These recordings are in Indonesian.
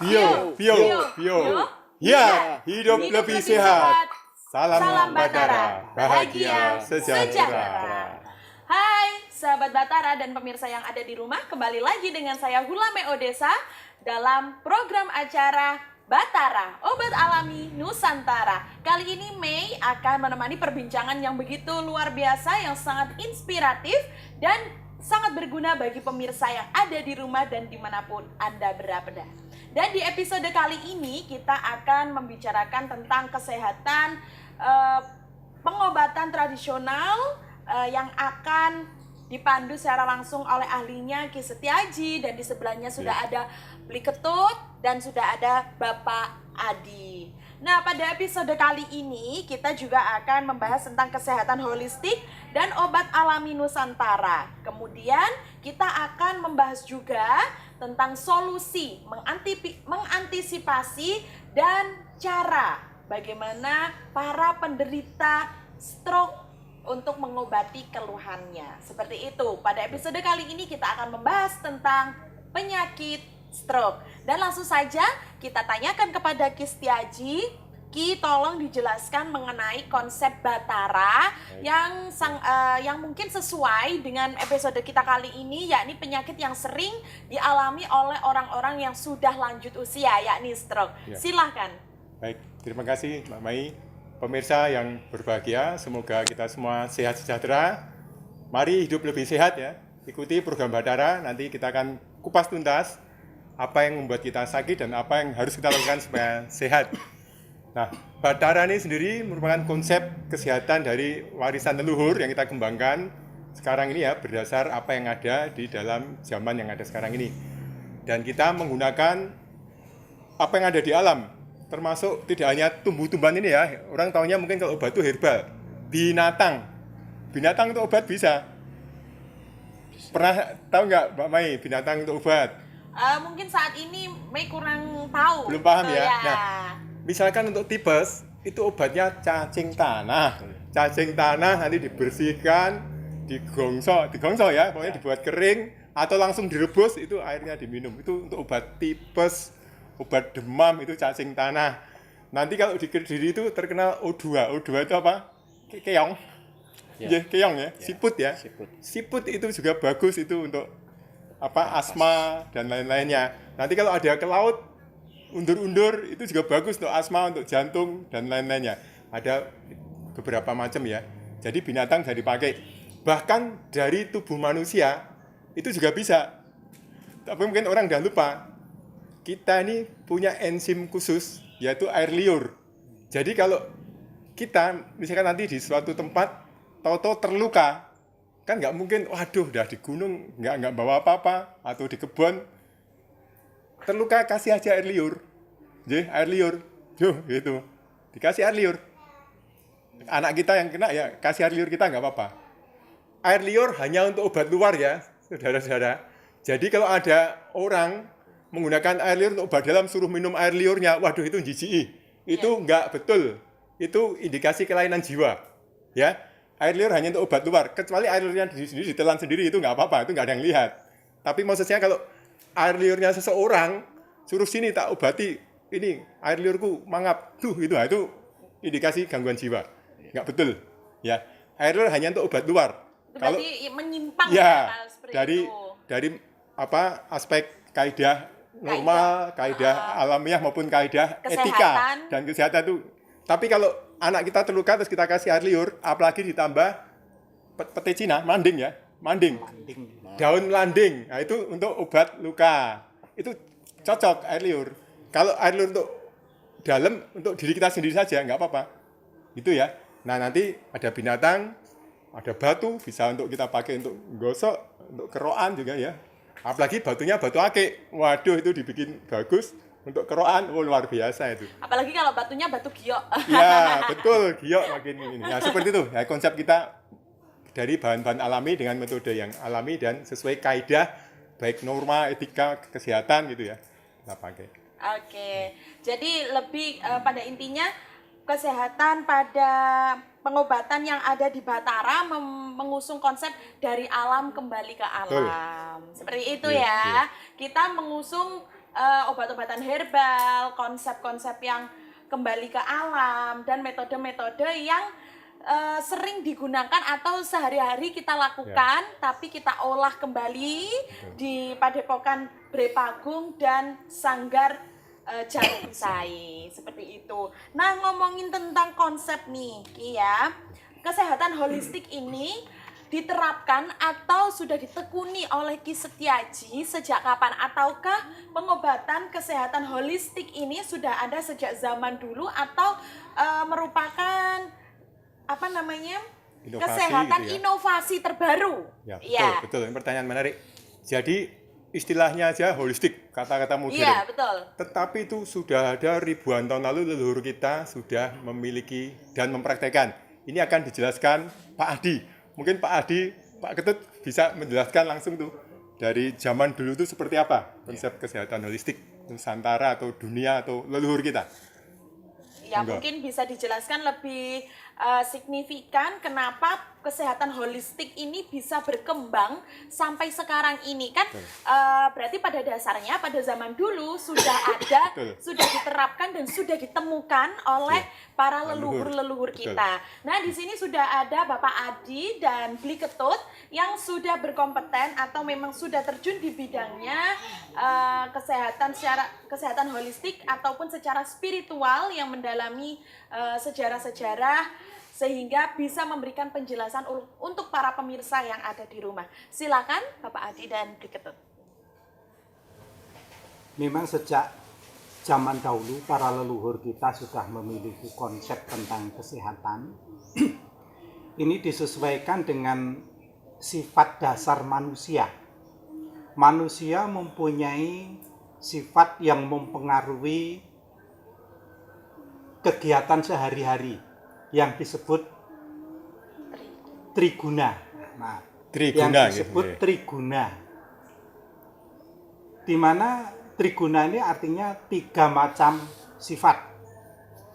Bio. Ya, hidup lebih sehat. Salam Batara, bahagia sejahtera. Hai sahabat Batara dan pemirsa yang ada di rumah, kembali lagi dengan saya Hulame Odesa dalam program acara Batara, Obat Alami Nusantara. Kali ini Mei akan menemani perbincangan yang begitu luar biasa, yang sangat inspiratif dan sangat berguna bagi pemirsa yang ada di rumah dan dimanapun Anda berada. Dan di episode kali ini kita akan membicarakan tentang kesehatan pengobatan tradisional yang akan dipandu secara langsung oleh ahlinya Ki Setiaji, dan di sebelahnya sudah ada Bli Ketut dan sudah ada Bapak Adi. Nah, pada episode kali ini kita juga akan membahas tentang kesehatan holistik dan obat alami Nusantara. Kemudian kita akan membahas juga tentang solusi, mengantisipasi dan cara bagaimana para penderita stroke untuk mengobati keluhannya. Seperti itu. Pada episode kali ini kita akan membahas tentang penyakit stroke. Dan langsung saja kita tanyakan kepada Ki Setiaji. Ki, tolong dijelaskan mengenai konsep Batara yang mungkin sesuai dengan episode kita kali ini, yakni penyakit yang sering dialami oleh orang-orang yang sudah lanjut usia, yakni stroke. Silahkan. Baik, terima kasih Mbak Mai. Pemirsa yang berbahagia, semoga kita semua sehat sejahtera. Mari hidup lebih sehat ya. Ikuti program Batara, nanti kita akan kupas tuntas apa yang membuat kita sakit dan apa yang harus kita lakukan supaya sehat. Nah, Batara ini sendiri merupakan konsep kesehatan dari warisan leluhur yang kita kembangkan sekarang ini ya, berdasar apa yang ada di dalam zaman yang ada sekarang ini. Dan kita menggunakan apa yang ada di alam, termasuk tidak hanya tumbuh-tumbuhan ini ya. Orang taunya mungkin kalau obat itu herbal, binatang itu obat bisa. Pernah tahu nggak Mbak Mai binatang itu obat? Mungkin saat ini Mei kurang tahu. Belum paham ya. Nah, misalkan untuk tipes, itu obatnya cacing tanah. Cacing tanah nanti dibersihkan, digongsok ya, pokoknya dibuat kering atau langsung direbus, itu airnya diminum. Itu untuk obat tipes, obat demam itu cacing tanah. Nanti kalau di Kediri itu terkenal O2. O2 itu apa? Keong. Keong ya, siput ya. Siput itu juga bagus itu untuk asma dan lain-lainnya. Nanti kalau ada ke laut, undur-undur itu juga bagus untuk asma, untuk jantung dan lain-lainnya. Ada beberapa macam ya. Jadi binatang bisa dipakai. Bahkan dari tubuh manusia itu juga bisa. Tapi mungkin orang udah lupa. Kita ini punya enzim khusus, yaitu air liur. Jadi kalau kita misalkan nanti di suatu tempat tahu-tahu terluka, kan nggak mungkin, waduh, udah di gunung nggak bawa apa-apa, atau di kebun terluka, kasih aja air liur. Air liur, gitu, dikasih air liur. Anak kita yang kena ya kasih air liur kita, nggak apa-apa. Air liur hanya untuk obat luar ya, saudara-saudara. Jadi kalau ada orang menggunakan air liur untuk obat dalam, suruh minum air liurnya, waduh, itu jijik. Itu nggak betul. Itu indikasi kelainan jiwa. Ya, air liur hanya untuk obat luar. Kecuali air liurnya sendiri ditelan sendiri, itu nggak apa-apa, itu nggak ada yang lihat. Tapi maksudnya kalau air liurnya seseorang, suruh sini tak obati, ini air liurku mangap, itu indikasi gangguan jiwa. Nggak betul. Ya, air liur hanya untuk obat luar. Kalau menyimpang dari aspek kaidah normal, kaidah alamiah maupun kaidah etika dan kesehatan itu. Tapi kalau anak kita terluka terus kita kasih air liur, apalagi ditambah pete Cina, manding. Daun landing. Nah, itu untuk obat luka. Itu cocok air liur. Kalau air liur untuk dalam, untuk diri kita sendiri saja nggak apa-apa. Gitu ya. Nah, nanti ada binatang, ada batu, bisa untuk kita pakai untuk gosok, untuk kerokan juga ya. Apalagi batunya batu akik. Waduh, itu dibikin bagus untuk kerokan. Luar biasa itu. Apalagi kalau batunya batu giok. Ya, betul, giok makin ini. Nah, seperti itu. Ya, konsep kita dari bahan-bahan alami dengan metode yang alami dan sesuai kaidah baik norma, etika, kesehatan gitu ya. Kita pakai. Oke. Jadi lebih pada intinya kesehatan pada pengobatan yang ada di Batara mengusung konsep dari alam kembali ke alam. Seperti itu ya. Kita mengusung obat-obatan herbal, konsep-konsep yang kembali ke alam, dan metode-metode yang sering digunakan atau sehari-hari kita lakukan, tapi kita olah kembali di Padepokan Brepagung dan Sanggar Jalan Pisai, seperti itu. Nah, ngomongin tentang konsep nih, Ki ya, kesehatan holistik ini diterapkan atau sudah ditekuni oleh Ki Setiaji sejak kapan? Ataukah pengobatan kesehatan holistik ini sudah ada sejak zaman dulu atau merupakan apa namanya Inovasi kesehatan gitu ya. inovasi terbaru? Ya, betul, Iya. betul. Ini pertanyaan menarik. Jadi istilahnya aja holistik, kata-kata modern. Iya, betul. Tetapi itu sudah ada ribuan tahun lalu leluhur kita sudah memiliki dan mempraktekkan. Ini akan dijelaskan Pak Adi. Mungkin Pak Adi, Pak Ketut bisa menjelaskan langsung tuh dari zaman dulu itu seperti apa konsep kesehatan holistik Nusantara atau dunia atau leluhur kita. Ya, Enggak. mungkin bisa dijelaskan lebih signifikan kenapa kesehatan holistik ini bisa berkembang sampai sekarang ini kan. Berarti pada dasarnya pada zaman dulu sudah ada, Betul. sudah diterapkan dan sudah ditemukan oleh para leluhur-leluhur Betul. kita. Nah, di sini sudah ada Bapak Adi dan Bli Ketut yang sudah berkompeten atau memang sudah terjun di bidangnya kesehatan holistik ataupun secara spiritual yang mendalami sejarah-sejarah sehingga bisa memberikan penjelasan untuk para pemirsa yang ada di rumah. Silakan Bapak Adi dan Bli Ketut. Memang sejak zaman dahulu para leluhur kita sudah memiliki konsep tentang kesehatan. Ini disesuaikan dengan sifat dasar manusia. Manusia mempunyai sifat yang mempengaruhi kegiatan sehari-hari yang disebut triguna. Nah, Triguna yang disebut gitu. triguna. Di mana triguna ini artinya 3 macam sifat,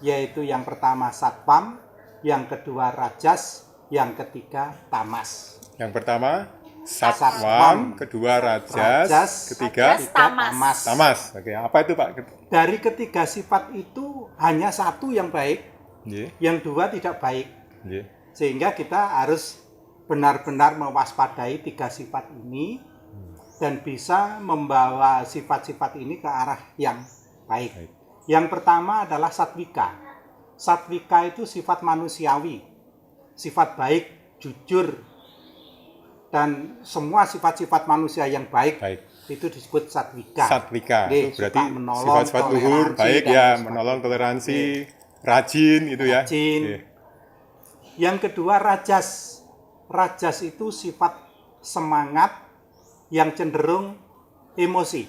yaitu yang pertama satpam, yang kedua rajas, yang ketiga tamas. Yang pertama Satpam, satpam, kedua rajas, ketiga Rajas, tamas. tamas. Oke, apa itu Pak? Dari ketiga sifat itu hanya satu yang baik, Nggih, yang dua tidak baik. nggih. Sehingga kita harus benar-benar mewaspadai 3 sifat ini dan bisa membawa sifat-sifat ini ke arah yang baik. Baik. Yang pertama adalah satwika. Satwika itu sifat manusiawi, sifat baik, jujur, dan semua sifat-sifat manusia yang baik, Baik. itu disebut satwika. Satwika Nggih, itu berarti suka menolong, sifat-sifat luhur, toleransi, baik dan ya, sebagainya. menolong, toleransi, rajin itu ya. Rajin. Nggih. Yang kedua rajas. Rajas itu sifat semangat yang cenderung emosi.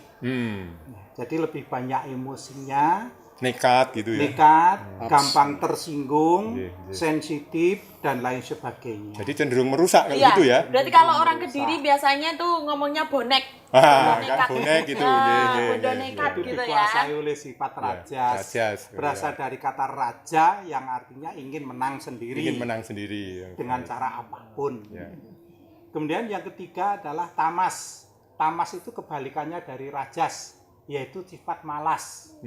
Jadi lebih banyak emosinya, Nekat gitu ya. nekat, gampang tersinggung, Nggih, nggih. sensitif, dan lain sebagainya. Jadi cenderung merusak kalau Iya, gitu ya. berarti kalau orang Kediri biasanya tuh ngomongnya bonek. Ah, Bonek kan bonek gitu. Ah, Nggih, nggih, bodoh nggih, nekat Itu nggih. gitu ya. dikuasai oleh sifat rajas. rajas, Berasal iya. dari kata raja yang artinya ingin menang sendiri Ingin menang sendiri. dengan cara apapun. Ya. Kemudian yang ketiga adalah tamas. Tamas itu kebalikannya dari rajas, yaitu sifat malas.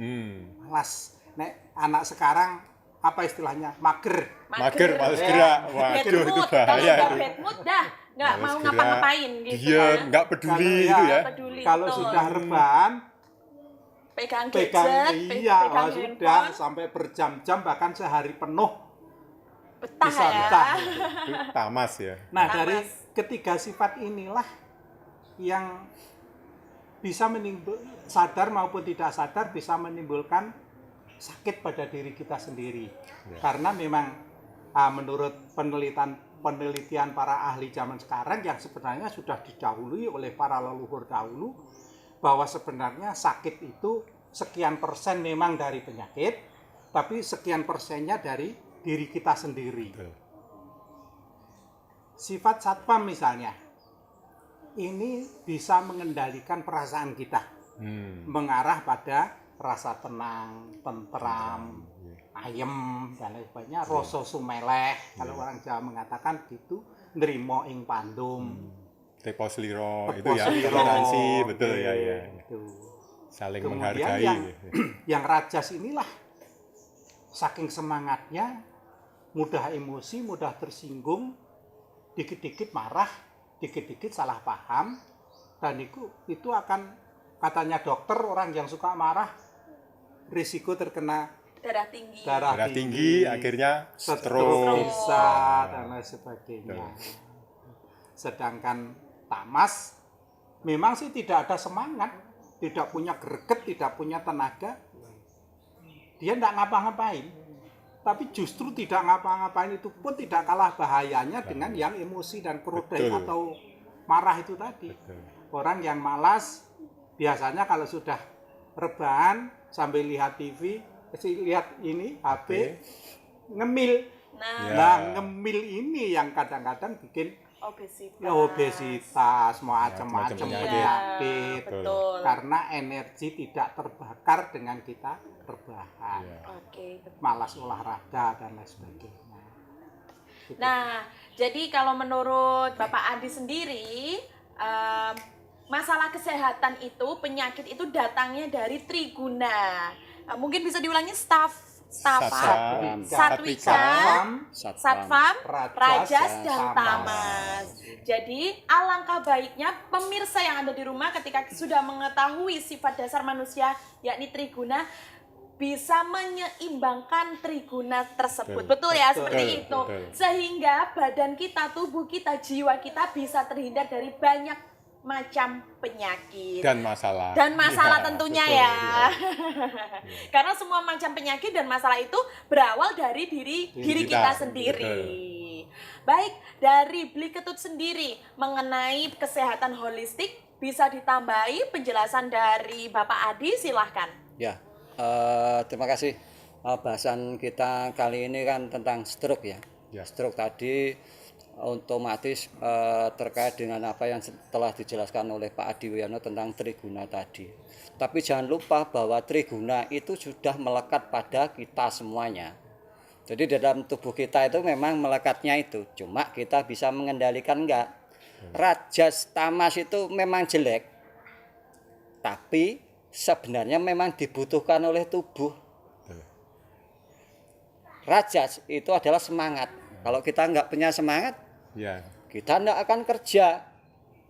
Malas. Nek anak sekarang apa istilahnya? Mager. Mager, males Ya. gerak. Bad Waduh, itu mood. Kalau bahaya nggak itu. bad mood dah nggak Males mau gerak, ngapa-ngapain gitu diam, kan. nggak peduli Kalau itu ya, ya. Peduli, Kalau betul. sudah rebahan, pegang pegang gadget, iya, pegang oh, sudah handphone, sampai berjam-jam bahkan sehari penuh betah bisa ya. betah. Itu tamas ya. Nah, Tamas. dari ketiga sifat inilah yang bisa sadar maupun tidak sadar bisa menimbulkan sakit pada diri kita sendiri. Karena memang menurut penelitian para ahli zaman sekarang yang sebenarnya sudah didahului oleh para leluhur dahulu, bahwa sebenarnya sakit itu sekian persen memang dari penyakit, tapi sekian persennya dari diri kita sendiri. Betul. Sifat satpam misalnya, ini bisa mengendalikan perasaan kita, mengarah pada rasa tenang, tentram, ayem, dan lain sebagainya, rasa sumeleh, kalau orang Jawa mengatakan gitu, nrimo ing pandum, Tepo seliro itu tepo ya, sliro, toleransi, betul ya ya. gitu. Saling Kemudian menghargai. yang rajas inilah saking semangatnya mudah emosi, mudah tersinggung, dikit-dikit marah, dikit-dikit salah paham, dan itu akan, katanya dokter, orang yang suka marah risiko terkena Darah tinggi. Darah tinggi, akhirnya stroke stroke. bisa dan lain sebagainya. Sedangkan tamas memang sih tidak ada semangat, tidak punya greget, tidak punya tenaga. Dia tidak ngapa-ngapain. Tapi justru tidak ngapa-ngapain itu pun tidak kalah bahayanya dengan yang emosi dan kerodai Betul. atau marah itu tadi. Betul. Orang yang malas biasanya kalau sudah rebahan sambil lihat TV, lihat ini HP, ngemil. Nah, Ya. Nah, ngemil ini yang kadang-kadang bikin obesitas. obesitas, macam-macam Macam-macam penyakit. Betul. Karena energi tidak terbakar dengan kita rebahan, Ya. Oke, betul. malas olahraga dan lain sebagainya. Nah, jadi kalau menurut Bapak Adi sendiri, masalah kesehatan itu, penyakit itu datangnya dari triguna. Mungkin bisa diulangi Satwam. Satwika, Satvam, Rajas, Rajas, dan Tamas. Tamas. Jadi alangkah baiknya pemirsa yang ada di rumah ketika sudah mengetahui sifat dasar manusia yakni triguna, bisa menyeimbangkan triguna tersebut. Betul ya, Betul. seperti itu. Betul. Sehingga badan kita, tubuh kita, jiwa kita bisa terhindar dari banyak macam penyakit. Dan masalah. Dan masalah Ya, tentunya betul, ya. Karena semua macam penyakit dan masalah itu berawal dari diri kita kita. sendiri. Baik, dari Beli Ketut sendiri mengenai kesehatan holistik bisa ditambahi penjelasan dari Bapak Adi, silahkan. Ya, terima kasih. Bahasan kita kali ini kan tentang stroke ya. Ya. Stroke tadi otomatis terkait dengan apa yang telah dijelaskan oleh Pak Adi Wiono tentang triguna tadi. Tapi jangan lupa bahwa triguna itu sudah melekat pada kita semuanya. Jadi dalam tubuh kita itu memang melekatnya itu. Cuma kita bisa mengendalikan enggak. Rajas tamas itu memang jelek. Tapi sebenarnya memang dibutuhkan oleh tubuh. Rajas itu adalah semangat. Kalau kita nggak punya semangat, Ya. kita nggak akan kerja.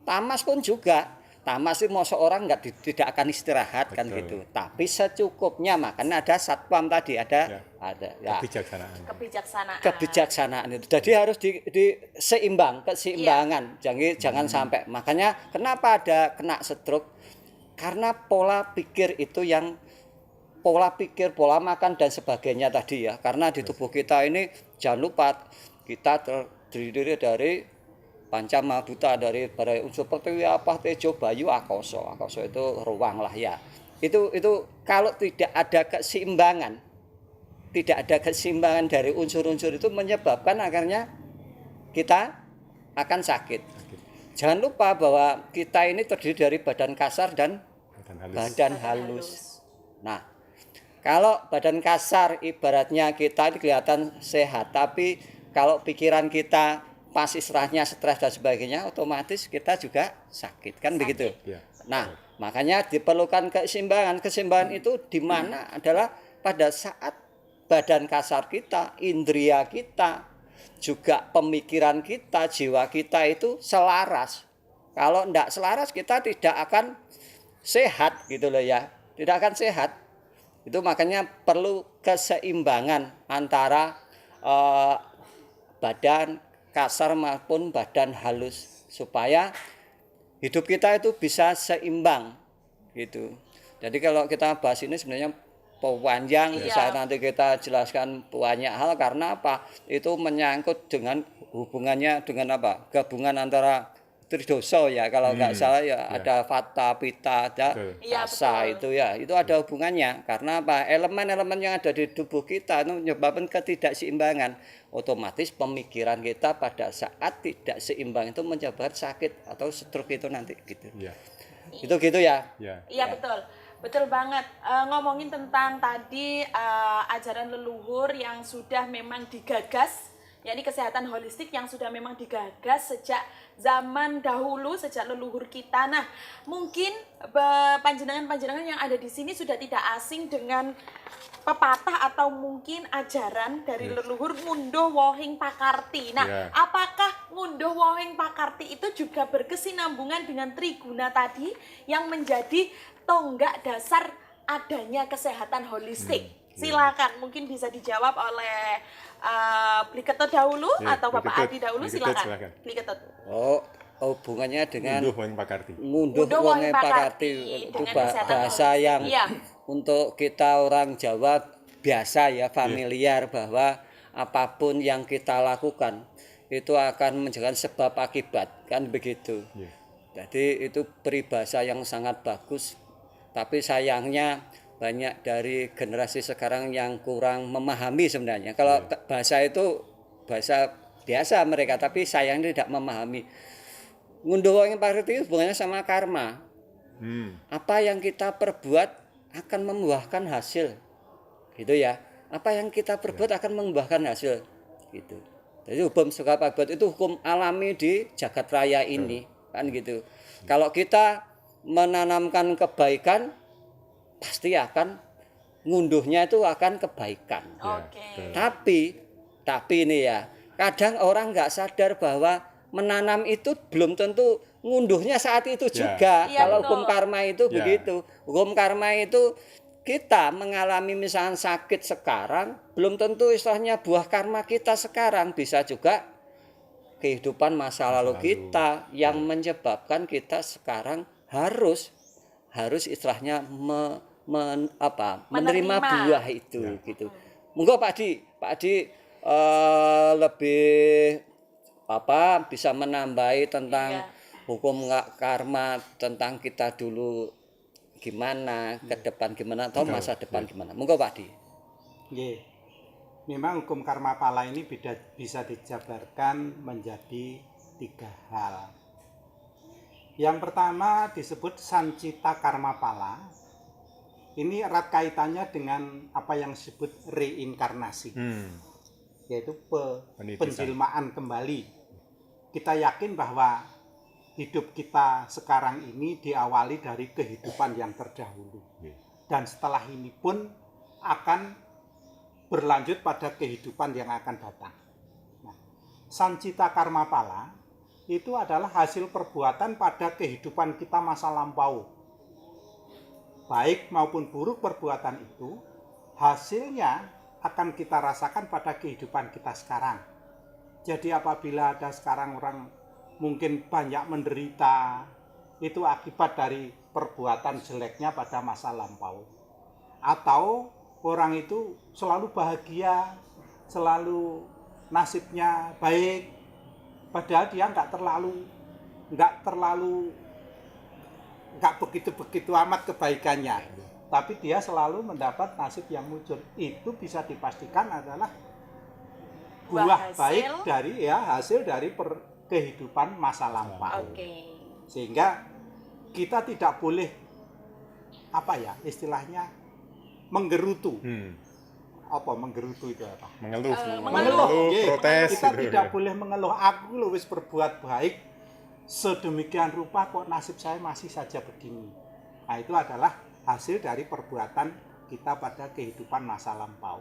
Tamas pun juga. Tamas itu mau seorang tidak akan istirahat kan Betul. gitu. Tapi secukupnya, makanya ada satpam tadi, ada ya, Kebijaksanaan. kebijaksanaan itu. Jadi harus keseimbangan. Jangan sampai. Makanya kenapa ada kena stroke? Karena pola pikir itu yang pola pikir, pola makan dan sebagainya tadi ya. Karena di tubuh kita ini jangan lupa kita terdiri dari pancamabhuta, dari unsur pertiwi, apa, tejo, bayu, akoso. Akoso itu ruang lah ya. Itu kalau tidak ada keseimbangan, dari unsur-unsur itu menyebabkan akhirnya kita akan sakit. Jangan lupa bahwa kita ini terdiri dari badan kasar dan badan halus. Nah, kalau badan kasar ibaratnya kita kelihatan sehat, tapi kalau pikiran kita pas istirahatnya stres dan sebagainya, otomatis kita juga sakit, kan begitu. Ya. Nah, makanya diperlukan keseimbangan. Keseimbangan itu di mana adalah pada saat badan kasar kita, indria kita, juga pemikiran kita, jiwa kita itu selaras. Kalau tidak selaras kita tidak akan sehat gitu loh ya. Tidak akan sehat. Itu makanya perlu keseimbangan antara badan kasar maupun badan halus supaya hidup kita itu bisa seimbang gitu. Jadi kalau kita bahas ini sebenarnya panjang, bisa nanti kita jelaskan banyak hal karena apa? Itu menyangkut dengan hubungannya dengan apa? Gabungan antara tridoso ya, kalau nggak salah ya, ada vata, pita, ada rasa itu ya, itu ada hubungannya. Karena apa? Elemen-elemen yang ada di tubuh kita itu menyebabkan ketidakseimbangan. Otomatis pemikiran kita pada saat tidak seimbang itu menyebabkan sakit atau stroke itu nanti gitu. Ya. Itu gitu ya. Iya betul, betul banget. Ngomongin tentang tadi ajaran leluhur yang sudah memang digagas yakni kesehatan holistik yang sudah memang digagas sejak zaman dahulu, sejak leluhur kita. Nah, mungkin panjenengan-panjenengan yang ada di sini sudah tidak asing dengan pepatah atau mungkin ajaran dari leluhur ngunduh wohing pakarti. Nah, Ya. apakah ngunduh wohing pakarti itu juga berkesinambungan dengan Triguna tadi yang menjadi tonggak dasar adanya kesehatan holistik? Silakan, mungkin bisa dijawab oleh Bliketot dahulu Ya, atau Bapak Bliketot. Adi dahulu. Bliketot, Silakan. silakan. Bliketot. Oh, hubungannya dengan Ngunduh wong pakarti. ngunduh Ngunduh wonge wonge pakarti pakarti itu dengan kesehatan bahasa holistik. yang Iya. untuk kita orang Jawa biasa ya, familiar bahwa apapun yang kita lakukan itu akan menjadikan sebab akibat, kan begitu. Iya. Jadi itu peribahasa yang sangat bagus, tapi sayangnya banyak dari generasi sekarang yang kurang memahami sebenarnya. Kalau bahasa itu bahasa biasa mereka, tapi sayangnya tidak memahami. Ngunduh wong pakarti itu hubungannya sama karma. Apa yang kita perbuat akan membuahkan hasil, gitu ya. Apa yang kita perbuat akan membuahkan hasil, gitu. Jadi hukum sebab akibat itu hukum alami di jagat raya ini, kan gitu. Kalau kita menanamkan kebaikan, pasti akan ngunduhnya itu akan kebaikan. Oke. Tapi ini ya, kadang orang nggak sadar bahwa menanam itu belum tentu ngunduhnya saat itu juga. Iya, Kalau betul. hukum karma itu Ya. begitu. Hukum karma itu kita mengalami misalnya sakit sekarang, belum tentu istilahnya buah karma kita sekarang, bisa juga kehidupan masa lalu kita yang menyebabkan kita sekarang harus istilahnya menerima Menerima. buah itu gitu. Monggo Pak Adi lebih bisa menambahi tentang hukum karma, tentang kita dulu gimana, ke depan gimana, atau masa depan gimana. Monggo Pak Adi. Nggih. Memang hukum karma pala ini bisa dijabarkan menjadi 3 hal. Yang pertama disebut sancita karma pala. Ini erat kaitannya dengan apa yang disebut reinkarnasi, yaitu penjelmaan kembali. Kita yakin bahwa hidup kita sekarang ini diawali dari kehidupan yang terdahulu. Dan setelah ini pun akan berlanjut pada kehidupan yang akan datang. Nah, sancita karma pala itu adalah hasil perbuatan pada kehidupan kita masa lampau. Baik maupun buruk perbuatan itu, hasilnya akan kita rasakan pada kehidupan kita sekarang. Jadi apabila ada sekarang orang mungkin banyak menderita, itu akibat dari perbuatan jeleknya pada masa lampau. Atau orang itu selalu bahagia, selalu nasibnya baik, padahal dia nggak begitu amat kebaikannya, tapi dia selalu mendapat nasib yang mujur. Itu bisa dipastikan adalah buah baik dari hasil dari kehidupan masa lampau. Oke. Sehingga kita tidak boleh istilahnya menggerutu. Apa menggerutu itu apa? Mengeluh, Nggih. protes. Kita tidak boleh mengeluh, aku lho wis berbuat baik sedemikian rupa kok nasib saya masih saja begini. Nah, itu adalah hasil dari perbuatan kita pada kehidupan masa lampau.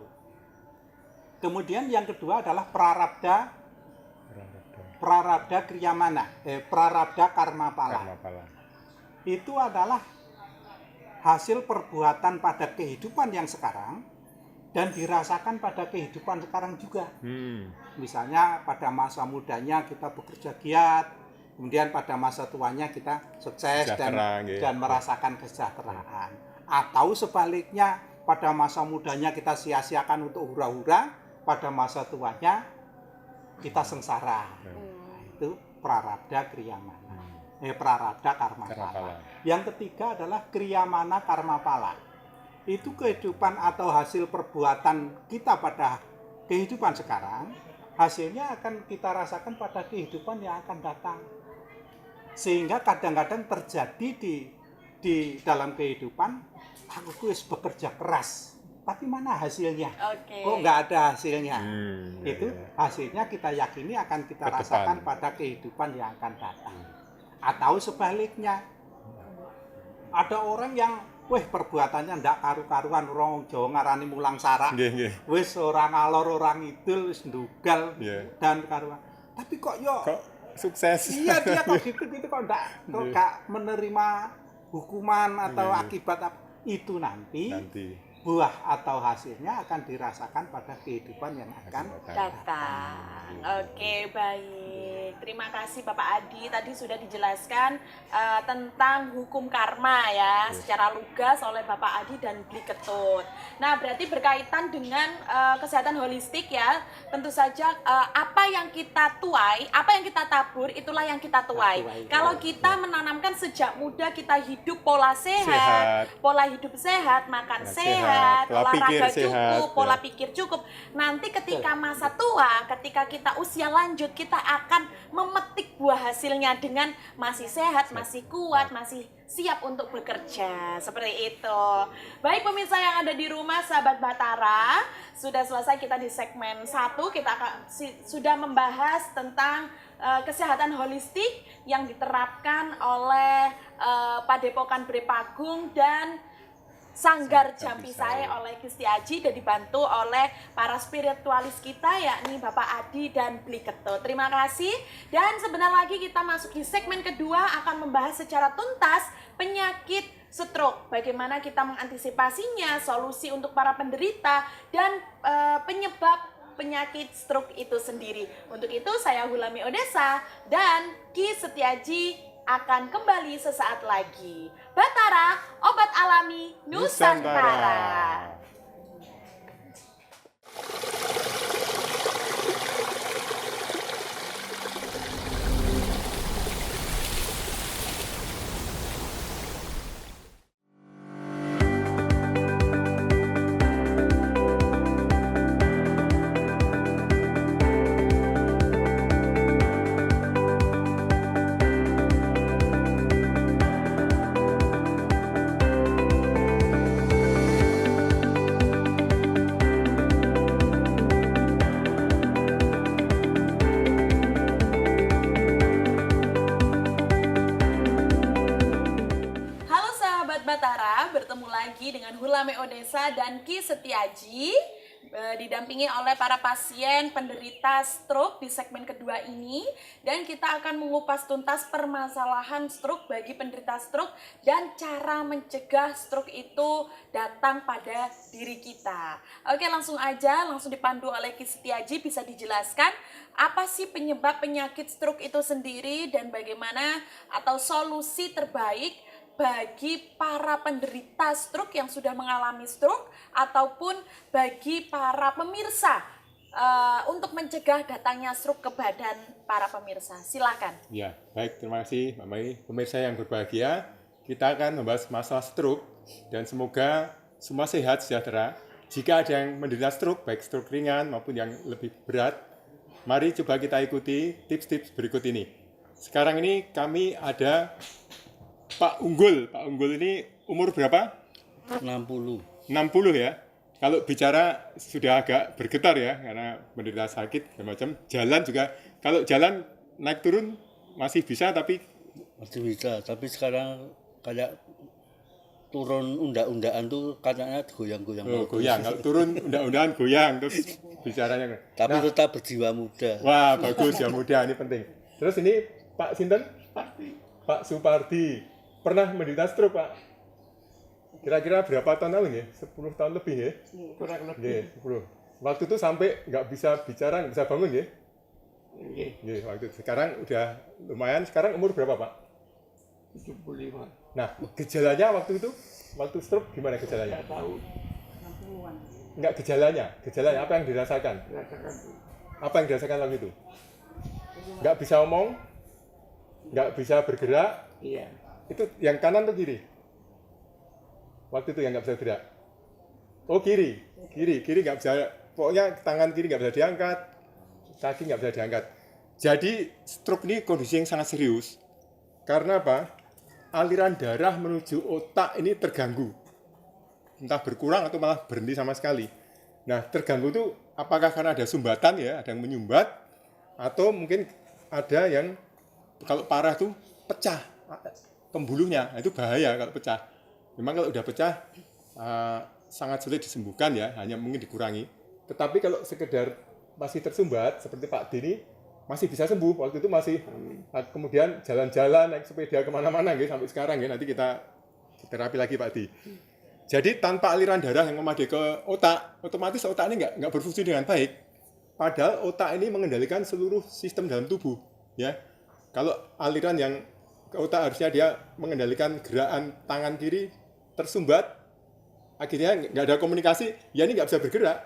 Kemudian yang kedua adalah prarabdha kriyamana, prarabdha karma pala. Itu adalah hasil perbuatan pada kehidupan yang sekarang dan dirasakan pada kehidupan sekarang juga. Misalnya pada masa mudanya kita bekerja giat, kemudian pada masa tuanya kita sukses dan merasakan kesejahteraan. Atau sebaliknya, pada masa mudanya kita sia-siakan untuk hura-hura, pada masa tuanya kita sengsara. Itu prarabdha kriyamana. Prarabdha karma pala. Yang ketiga adalah kriyamana karma pala. Itu kehidupan atau hasil perbuatan kita pada kehidupan sekarang, hasilnya akan kita rasakan pada kehidupan yang akan datang. Sehingga kadang-kadang terjadi di dalam kehidupan, aku wis bekerja keras, tapi mana hasilnya? Oke. Kok nggak ada hasilnya? Iya, Itu iya. hasilnya kita yakini akan kita Ke depan. rasakan pada kehidupan yang akan datang. Atau sebaliknya, ada orang yang perbuatannya ndak karu-karuan, orang Jawa ngarani mulang sarak. Nggih, nggih. Wis orang alor, orang idul, wis ndugal Iya. dan karuan. Tapi kok Kok sukses? iya dia kok gitu kok nggak menerima hukuman atau Iya, iya. akibat apa. Itu nanti buah atau hasilnya akan dirasakan pada kehidupan yang akan Datang. Oke, baik. Terima kasih Bapak Adi. Tadi sudah dijelaskan tentang hukum karma ya, secara lugas oleh Bapak Adi dan Bli Ketut. Nah, berarti berkaitan dengan kesehatan holistik ya. Tentu saja apa yang kita tuai, apa yang kita tabur, itulah yang kita tuai. Kalau kita menanamkan sejak muda kita hidup pola sehat. Pola hidup sehat, makan sehat, pola olahraga pikir cukup, sehat, pola ya. pikir cukup. Nanti ketika masa tua, ketika kita usia lanjut, kita akan memetik buah hasilnya dengan masih sehat, masih kuat, masih siap untuk bekerja. Seperti itu. Baik pemirsa yang ada di rumah, sahabat Batara, sudah selesai kita di segmen 1. Kita sudah membahas tentang kesehatan holistik yang diterapkan oleh Padepokan Brepagung dan Sanggar Jampi Sae oleh Gusti Aji dan dibantu oleh para spiritualis kita yakni Bapak Adi dan Bli Ketut. Terima kasih. Dan sebentar lagi kita masuk di segmen kedua akan membahas secara tuntas penyakit stroke. Bagaimana kita mengantisipasinya, solusi untuk para penderita dan penyebab penyakit stroke itu sendiri. Untuk itu saya Hulami Odessa dan Ki Setiaji akan kembali sesaat lagi. Batara, obat alami Nusantara. Halo sahabat Batara, bertemu lagi dengan Hulame Odessa dan Ki Setiaji didampingi oleh para pasien penderita stroke di segmen kedua ini, dan kita akan mengupas tuntas permasalahan stroke bagi penderita stroke dan cara mencegah stroke itu datang pada diri kita. Oke, langsung dipandu oleh Ki Setiaji. Bisa dijelaskan apa sih penyebab penyakit stroke itu sendiri dan bagaimana atau solusi terbaik bagi para penderita stroke yang sudah mengalami stroke ataupun bagi para pemirsa untuk mencegah datangnya stroke ke badan para pemirsa. Silakan. Ya, baik, terima kasih Mbak Mai. Pemirsa yang berbahagia, kita akan membahas masalah stroke dan semoga semua sehat sejahtera. Jika ada yang menderita stroke, baik stroke ringan maupun yang lebih berat, mari coba kita ikuti tips-tips berikut ini. Sekarang ini kami ada Pak Unggul. Pak Unggul ini umur berapa? 60. 60 ya. Kalau bicara sudah agak bergetar ya, karena menderita sakit dan macam. Jalan juga, kalau jalan naik turun masih bisa, tapi Masih bisa, tapi sekarang kayak turun undang-undangan tuh katanya goyang-goyang. goyang. Kalau turun undang-undangan goyang, terus bicaranya. Tapi tetap berjiwa muda. Wah, bagus ya, muda, ini penting. Terus ini Pak Sinten? Pak Supardi. Pernah menderita stroke, Pak? Kira-kira berapa tahun lalu ya? 10 tahun lebih ya? kurang lebih. 10. Waktu itu sampai nggak bisa bicara, nggak bisa bangun ya? Waktu itu. Sekarang udah lumayan. Sekarang umur berapa, Pak? 75. Nah, gejalanya waktu itu, waktu stroke gimana gejalanya? Tahu. Nggak gejalanya apa yang dirasakan? Apa yang dirasakan waktu itu? Nggak bisa omong, nggak bisa bergerak. Iya. Itu yang kanan atau kiri? Waktu itu yang nggak bisa gerak. Oh, kiri nggak bisa. Pokoknya tangan kiri nggak bisa diangkat, kaki nggak bisa diangkat. Jadi stroke ini kondisi yang sangat serius. Karena apa? Aliran darah menuju otak ini terganggu. entah berkurang atau malah berhenti sama sekali. Nah, terganggu itu apakah karena ada sumbatan ya, ada yang menyumbat, atau mungkin ada yang kalau parah tuh pecah pembuluhnya. Nah, itu bahaya kalau pecah. Memang kalau udah pecah sangat sulit disembuhkan ya, hanya mungkin dikurangi. Tetapi kalau sekedar masih tersumbat seperti Pak Dini masih bisa sembuh. Waktu itu masih kemudian jalan-jalan naik sepeda kemana-mana gitu, sampai sekarang ya. Nanti kita terapi lagi Pak Di. Jadi tanpa aliran darah yang memadai ke otak, otomatis otak ini nggak berfungsi dengan baik. Padahal otak ini mengendalikan seluruh sistem dalam tubuh, ya. Kalau aliran yang ke otak harusnya dia mengendalikan gerakan tangan kiri tersumbat, akhirnya nggak ada komunikasi, ya ini nggak bisa bergerak.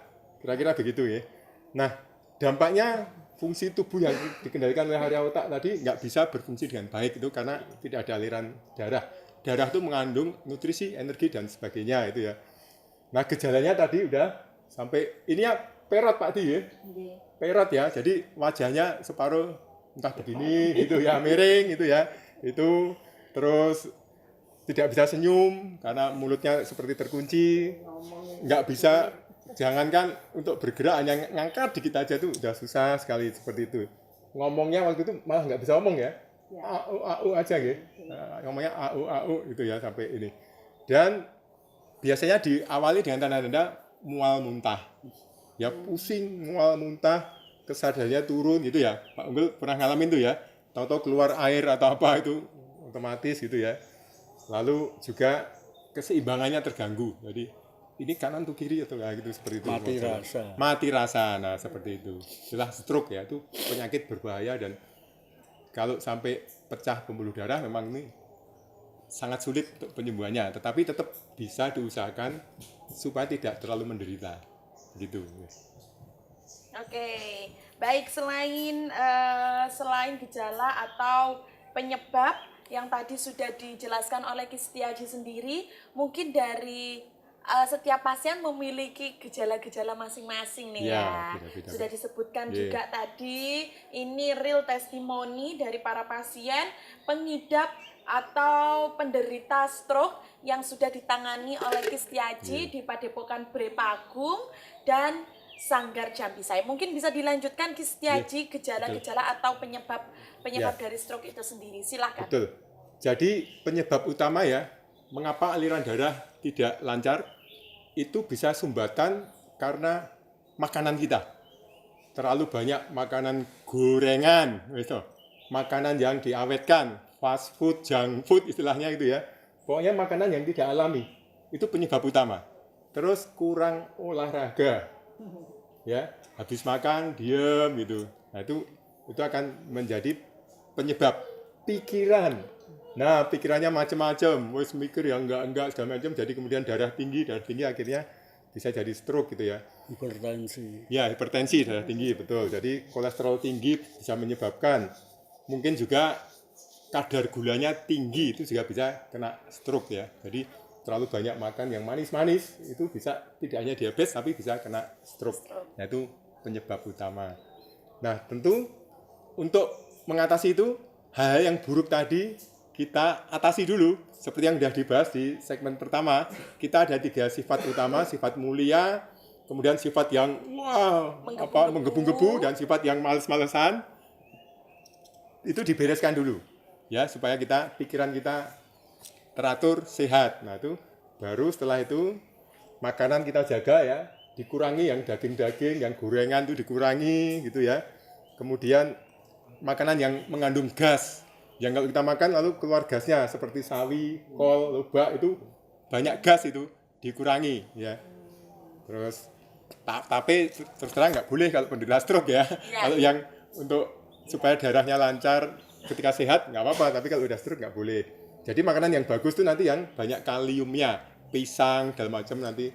Kira-kira begitu ya. Nah, dampaknya fungsi tubuh yang dikendalikan oleh area otak tadi nggak bisa berfungsi dengan baik itu karena tidak ada aliran darah. Darah itu mengandung nutrisi, energi, dan sebagainya itu ya. Nah, gejalanya tadi udah sampai, ini ya perot Pak Di ya. Perot ya, jadi wajahnya separuh entah begini gitu ya, miring gitu ya. Itu terus tidak bisa senyum karena mulutnya seperti terkunci. Nggak bisa, jangankan untuk bergerak, hanya ngangkat dikit aja tuh udah susah sekali seperti itu. Ngomongnya waktu itu malah nggak bisa ngomong ya. Au aja gitu. Ngomongnya au gitu ya sampai ini. Dan biasanya diawali dengan tanda-tanda mual muntah. Ya pusing, mual muntah, kesadarannya turun gitu ya. Pak Unggul pernah ngalamin tuh ya. Tahu-tahu keluar air atau apa itu otomatis gitu ya. Lalu juga keseimbangannya terganggu. Jadi ini kanan tuh kiri atau gitu seperti itu. Mati rasa. Nah, seperti itu. Itulah stroke ya, itu penyakit berbahaya dan kalau sampai pecah pembuluh darah memang ini sangat sulit untuk penyembuhannya, tetapi tetap bisa diusahakan supaya tidak terlalu menderita. Gitu. Oke, baik, selain gejala atau penyebab yang tadi sudah dijelaskan oleh Ki Setiaji sendiri, mungkin dari setiap pasien memiliki gejala-gejala masing-masing nih ya. Beda-beda. Sudah disebutkan juga tadi, ini real testimoni dari para pasien pengidap atau penderita stroke yang sudah ditangani oleh Ki Setiaji di Padepokan Brepagung dan Sanggar Jambi Saya. Mungkin bisa dilanjutkan Ki Setiaji, gejala-gejala atau penyebab dari stroke itu sendiri. Silakan. Betul. Jadi penyebab utama ya, mengapa aliran darah tidak lancar, itu bisa sumbatan karena makanan kita. Terlalu banyak makanan gorengan, gitu. Makanan yang diawetkan, fast food, junk food istilahnya itu ya. Pokoknya makanan yang tidak alami, itu penyebab utama. Terus kurang olahraga, ya, habis makan diem gitu. Nah itu akan menjadi penyebab. Pikiran, nah pikirannya macam-macam, wes mikir yang enggak segala macam, jadi kemudian darah tinggi akhirnya bisa jadi stroke gitu ya. Hipertensi. Ya, hipertensi, darah tinggi, betul. Jadi kolesterol tinggi bisa menyebabkan, mungkin juga kadar gulanya tinggi, itu juga bisa kena stroke ya. Jadi terlalu banyak makan yang manis-manis itu bisa tidak hanya diabetes tapi bisa kena stroke. Nah itu penyebab utama. Nah tentu untuk mengatasi itu, hal yang buruk tadi kita atasi dulu. Seperti yang sudah dibahas di segmen pertama, kita ada 3 sifat utama, sifat mulia, kemudian sifat yang menggebu-gebu, dan sifat yang males-malesan. Itu dibereskan dulu, ya, supaya pikiran kita teratur, sehat. Nah itu baru setelah itu makanan kita jaga ya, dikurangi yang daging-daging, yang gorengan itu dikurangi gitu ya. Kemudian makanan yang mengandung gas, yang kalau kita makan lalu keluar gasnya seperti sawi, kol, lobak, itu banyak gas, itu dikurangi ya. Terus tapi terus terang nggak boleh kalau penderita stroke ya. Kalau yang untuk supaya darahnya lancar ketika sehat nggak apa-apa, tapi kalau udah stroke nggak boleh. Jadi makanan yang bagus tuh nanti yang banyak kaliumnya, pisang, dalam macam nanti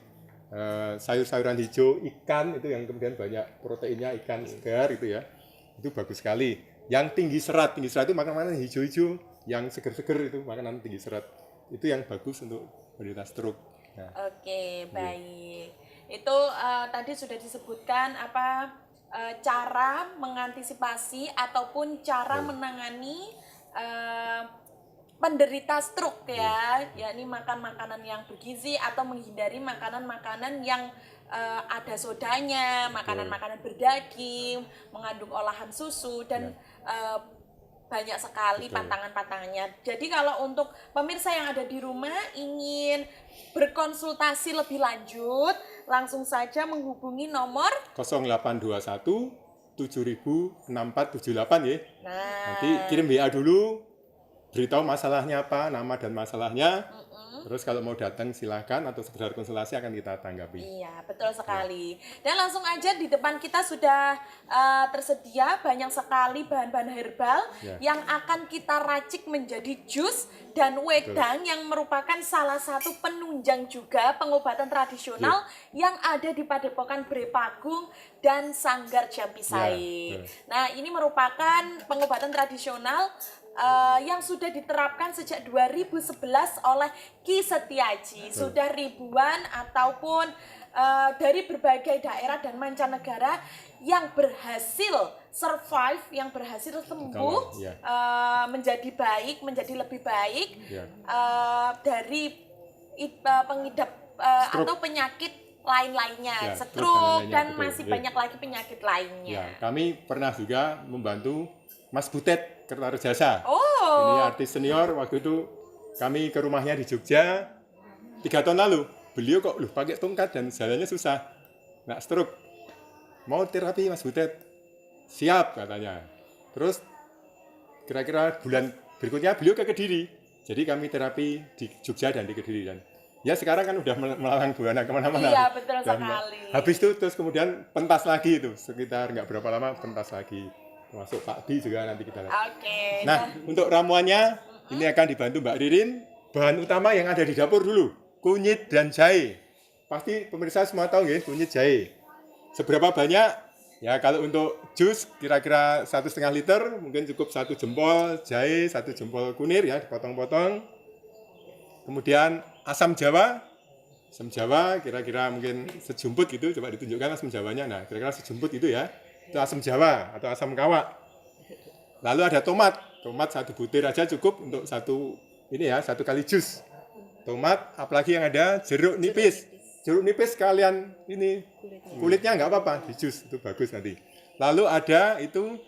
sayur-sayuran hijau, ikan itu yang kemudian banyak proteinnya, ikan segar itu ya. Itu bagus sekali. Yang tinggi serat itu makanan hijau-hijau, yang seger-seger itu makanan tinggi serat. Itu yang bagus untuk penderita stroke. Nah. Oke, baik. Itu tadi sudah disebutkan cara mengantisipasi ataupun cara menangani penderita stroke ya, yakni makan makanan yang bergizi atau menghindari makanan-makanan yang ada sodanya, makanan-makanan berdaging, mengandung olahan susu dan banyak sekali pantangan-pantangannya. Jadi kalau untuk pemirsa yang ada di rumah ingin berkonsultasi lebih lanjut, langsung saja menghubungi nomor 0821 70006478 ya. Nah, Nanti kirim WA dulu, beritahu masalahnya apa, nama dan masalahnya. Terus kalau mau datang silahkan, atau sekedar konsultasi akan kita tanggapi. iya, betul sekali. Dan langsung aja di depan kita sudah tersedia banyak sekali bahan-bahan herbal yang akan kita racik menjadi jus dan wedang yang merupakan salah satu penunjang juga pengobatan tradisional yang ada di Padepokan Brepagung dan Sanggar Jampisae. Nah, ini merupakan pengobatan tradisional yang sudah diterapkan sejak 2011 oleh Ki Setiaji. Sudah ribuan ataupun dari berbagai daerah dan mancanegara yang berhasil survive, yang berhasil sembuh, menjadi baik, menjadi lebih baik dari pengidap atau penyakit lain-lainnya, stroke dan masih banyak lagi penyakit lainnya. Ya, kami pernah juga membantu Mas Butet Kertarejasa. Oh. Ini artis senior. Waktu itu kami ke rumahnya di Jogja 3 tahun lalu. Beliau kok pakai tongkat dan jalannya susah, nggak stroke. Mau terapi Mas Butet? Siap katanya. Terus kira-kira bulan berikutnya beliau ke Kediri. Jadi kami terapi di Jogja dan di Kediri, dan ya sekarang kan udah melalang buana kemana-mana. Iya, betul sekali. Habis itu terus kemudian pentas lagi itu, sekitar nggak berapa lama pentas lagi. Termasuk Pak Di juga nanti kita lihat. Oke. Nah, untuk ramuannya ini akan dibantu Mbak Ririn. Bahan utama yang ada di dapur dulu, kunyit dan jahe. Pasti pemirsa semua tahu ya, kunyit jahe. Seberapa banyak? Ya kalau untuk jus kira-kira 1,5 liter, mungkin cukup 1 jempol jahe, 1 jempol kunir ya, dipotong-potong. Kemudian asam jawa. Asam jawa kira-kira mungkin sejumput gitu, coba ditunjukkan asam jawanya. Nah, kira-kira sejumput itu ya. Itu asam jawa atau asam kawak. Lalu ada tomat 1 butir aja cukup untuk satu kali jus. Tomat, apalagi yang ada jeruk nipis. Jeruk nipis kalian ini kulitnya nggak apa-apa, di jus itu bagus nanti. Lalu ada itu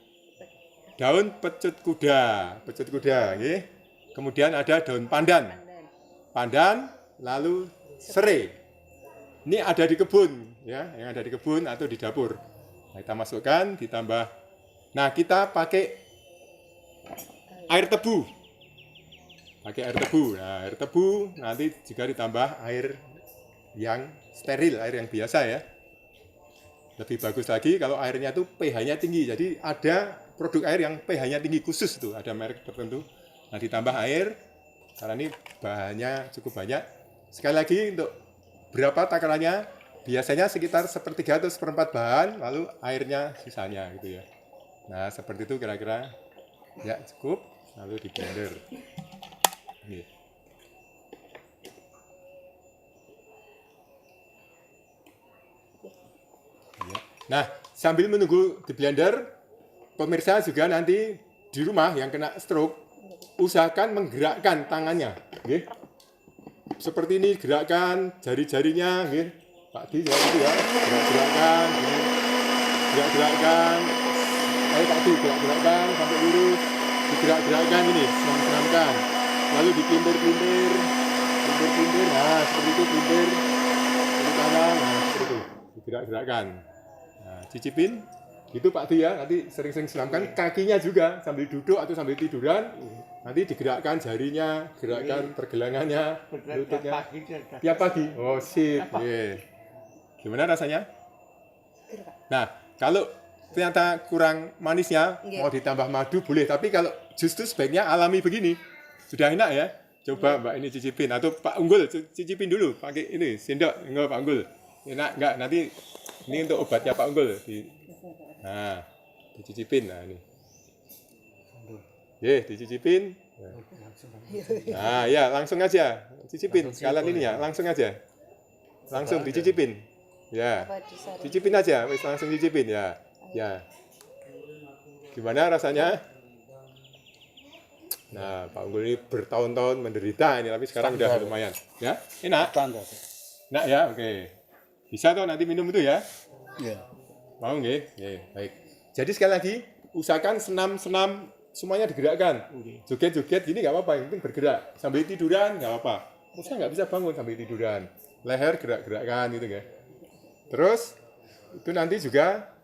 daun pecut kuda, okay. Kemudian ada daun pandan, lalu serai. Ini ada di kebun ya, yang ada di kebun atau di dapur. Nah, kita masukkan, ditambah. Nah, kita pakai air tebu. Nah, air tebu nanti juga ditambah air yang steril, air yang biasa ya. Lebih bagus lagi kalau airnya itu pH-nya tinggi. Jadi ada produk air yang pH-nya tinggi khusus tuh, ada merek tertentu. Nah, ditambah air karena ini bahannya cukup banyak. Sekali lagi untuk berapa takarannya? Biasanya sekitar 1/3 atau 1/4 bahan, lalu airnya sisanya gitu ya. Nah, seperti itu kira-kira. Ya, cukup. Lalu di blender. Ini. Ya. Nah, sambil menunggu di blender, pemirsa juga nanti di rumah yang kena stroke, usahakan menggerakkan tangannya. Okay? Seperti ini, gerakkan jari-jarinya. Okay? Pak Di ya itu ya, gerak-gerakkan, ayo Pak Di gerak-gerakkan sampai lurus, digerak-gerakkan ini, senam-senamkan, lalu dipintir-pintir, nah seperti itu pintir, dari kanan, nah seperti itu, digerak-gerakkan, nah cicipin, gitu Pak Di ya, nanti sering-sering senamkan kakinya juga, sambil duduk atau sambil tiduran, nanti digerakkan jarinya, gerakkan pergelangannya, lututnya, tiap pagi, oh sip, yeah. Gimana rasanya? Nah, kalau ternyata kurang manisnya, mau ditambah madu boleh. Tapi kalau justru sebaiknya alami begini. Sudah enak ya? Coba Mbak ini cicipin. Atau Pak Unggul, cicipin dulu. Pakai ini, sendok. Enggak Pak Unggul. Enak enggak? Nanti ini untuk obatnya Pak Unggul. Nah, dicicipin. Nah, ini. Dicicipin. Nah, ya langsung aja. Cicipin. Sekalian ini ya, langsung aja. Langsung dicicipin. Ya, cicipin aja, wis langsung cicipin ya. Ya. Gimana rasanya? Nah, Pak Unggul ini bertahun-tahun menderita ini, tapi sekarang udah lumayan. Ya, enak. Standar. Enak ya, oke. Bisa tuh nanti minum itu ya. Iya. Mau nggih? Nggih, baik. Jadi sekali lagi, usahakan senam-senam semuanya digerakkan. Joget-joget gini nggak apa-apa, yang penting bergerak. Sambil tiduran nggak apa-apa. Maksudnya nggak bisa bangun sambil tiduran. Leher gerak-gerakkan gitu ya. Terus itu nanti juga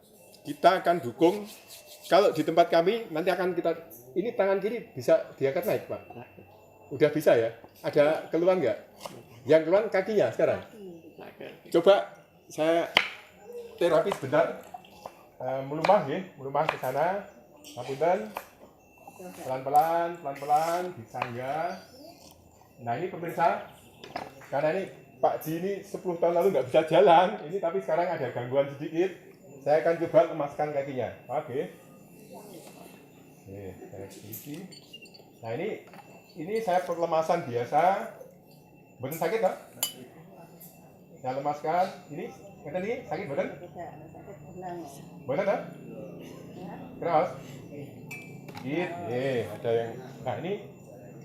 kita akan dukung. Kalau di tempat kami nanti akan kita, ini tangan kiri bisa diangkat naik Pak. Udah bisa ya? Ada keluhan nggak? Yang keluhan kakinya sekarang. Coba saya terapi sebentar. Melumah ya, melumah ke sana. Ngapunten. Pelan-pelan disanggah. Nah ini pemirsa, karena ini Pak Ji ini 10 tahun lalu nggak bisa jalan, ini tapi sekarang ada gangguan sedikit. Saya akan coba lemaskan kakinya. Oke. Saya isi. Nah ini saya perlemasan biasa. Betul sakit tak? Saya lemaskan. Ini sakit betul? Betul tak? Keras. Ada yang. Nah ini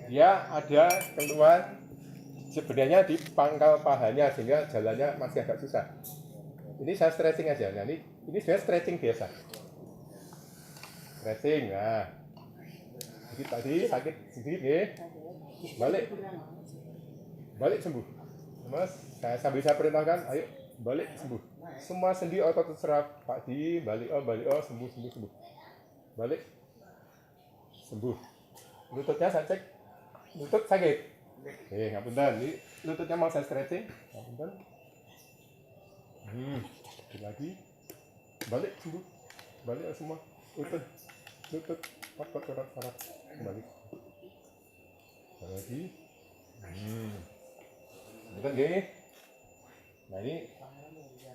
dia ada keluhan sebenarnya di pangkal pahanya sehingga jalannya masih agak susah. Ini saya stretching aja. Nah ini sebenarnya stretching biasa. Stretching. Nah, sedikit tadi sakit sedikit ya. Balik sembuh. Mas, saya perintahkan, ayo balik sembuh. Semua sendi otot terserap Pak Di, balik sembuh. Balik. Sembuh. Lututnya saya cek. Lutut sakit. Ngapunten. Ini lututnya mau saya stretching. Ngapunten. Lagi. Balik sembuh. Balik semua. Lutut. Otot saraf. Balik. Lagi. Betul nggih? Nah ini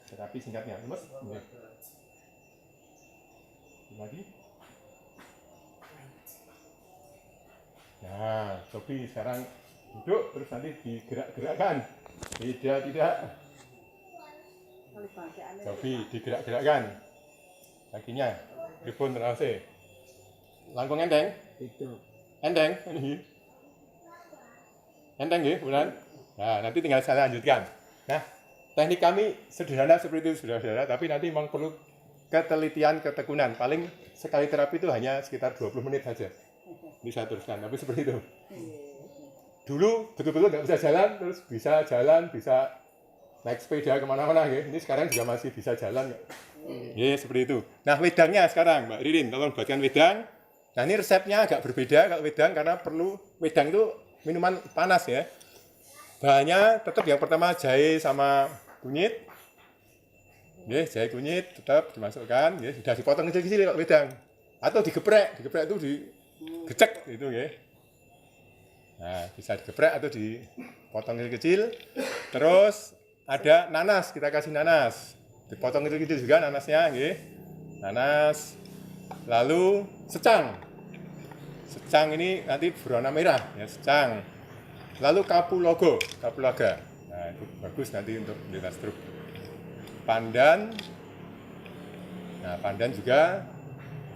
terapi singkatnya, Mas. Lagi. Nah, Sobi sekarang duduk terus nanti digerak-gerakkan. Tidak. Sobi digerak-gerakkan. Kakinya dipun terase. Langkung enteng? Itu. Enteng? Enteng nggih, bulan? Nah, nanti tinggal saya lanjutkan. Nah, teknik kami sederhana seperti itu, saudara-saudara, tapi nanti memang perlu ketelitian, ketekunan. Paling sekali terapi itu hanya sekitar 20 menit saja. Ini saya teruskan, tapi seperti itu. Dulu betul-betul nggak bisa jalan, terus bisa jalan, bisa naik sepeda kemana-mana. Ya. Ini sekarang juga masih bisa jalan. Ya, seperti itu. Nah, wedangnya sekarang, Mbak Ririn, tolong buatkan wedang. Nah, ini resepnya agak berbeda kalau wedang, karena perlu, wedang itu minuman panas ya. Bahannya tetap yang pertama jahe sama kunyit. Ya, jahe kunyit tetap dimasukkan. Ya, sudah dipotong kecil-kecil kalau wedang. Atau digeprek itu digecek gitu ya. Nah, bisa digeprek atau dipotong kecil-kecil. Terus ada nanas, kita kasih nanas. Dipotong kecil-kecil juga nanasnya, ya. Nanas. Lalu secang. Secang ini nanti berwarna merah, ya, secang. Lalu kapulaga. Nah, itu bagus nanti untuk penderita stroke. Pandan. Nah, pandan juga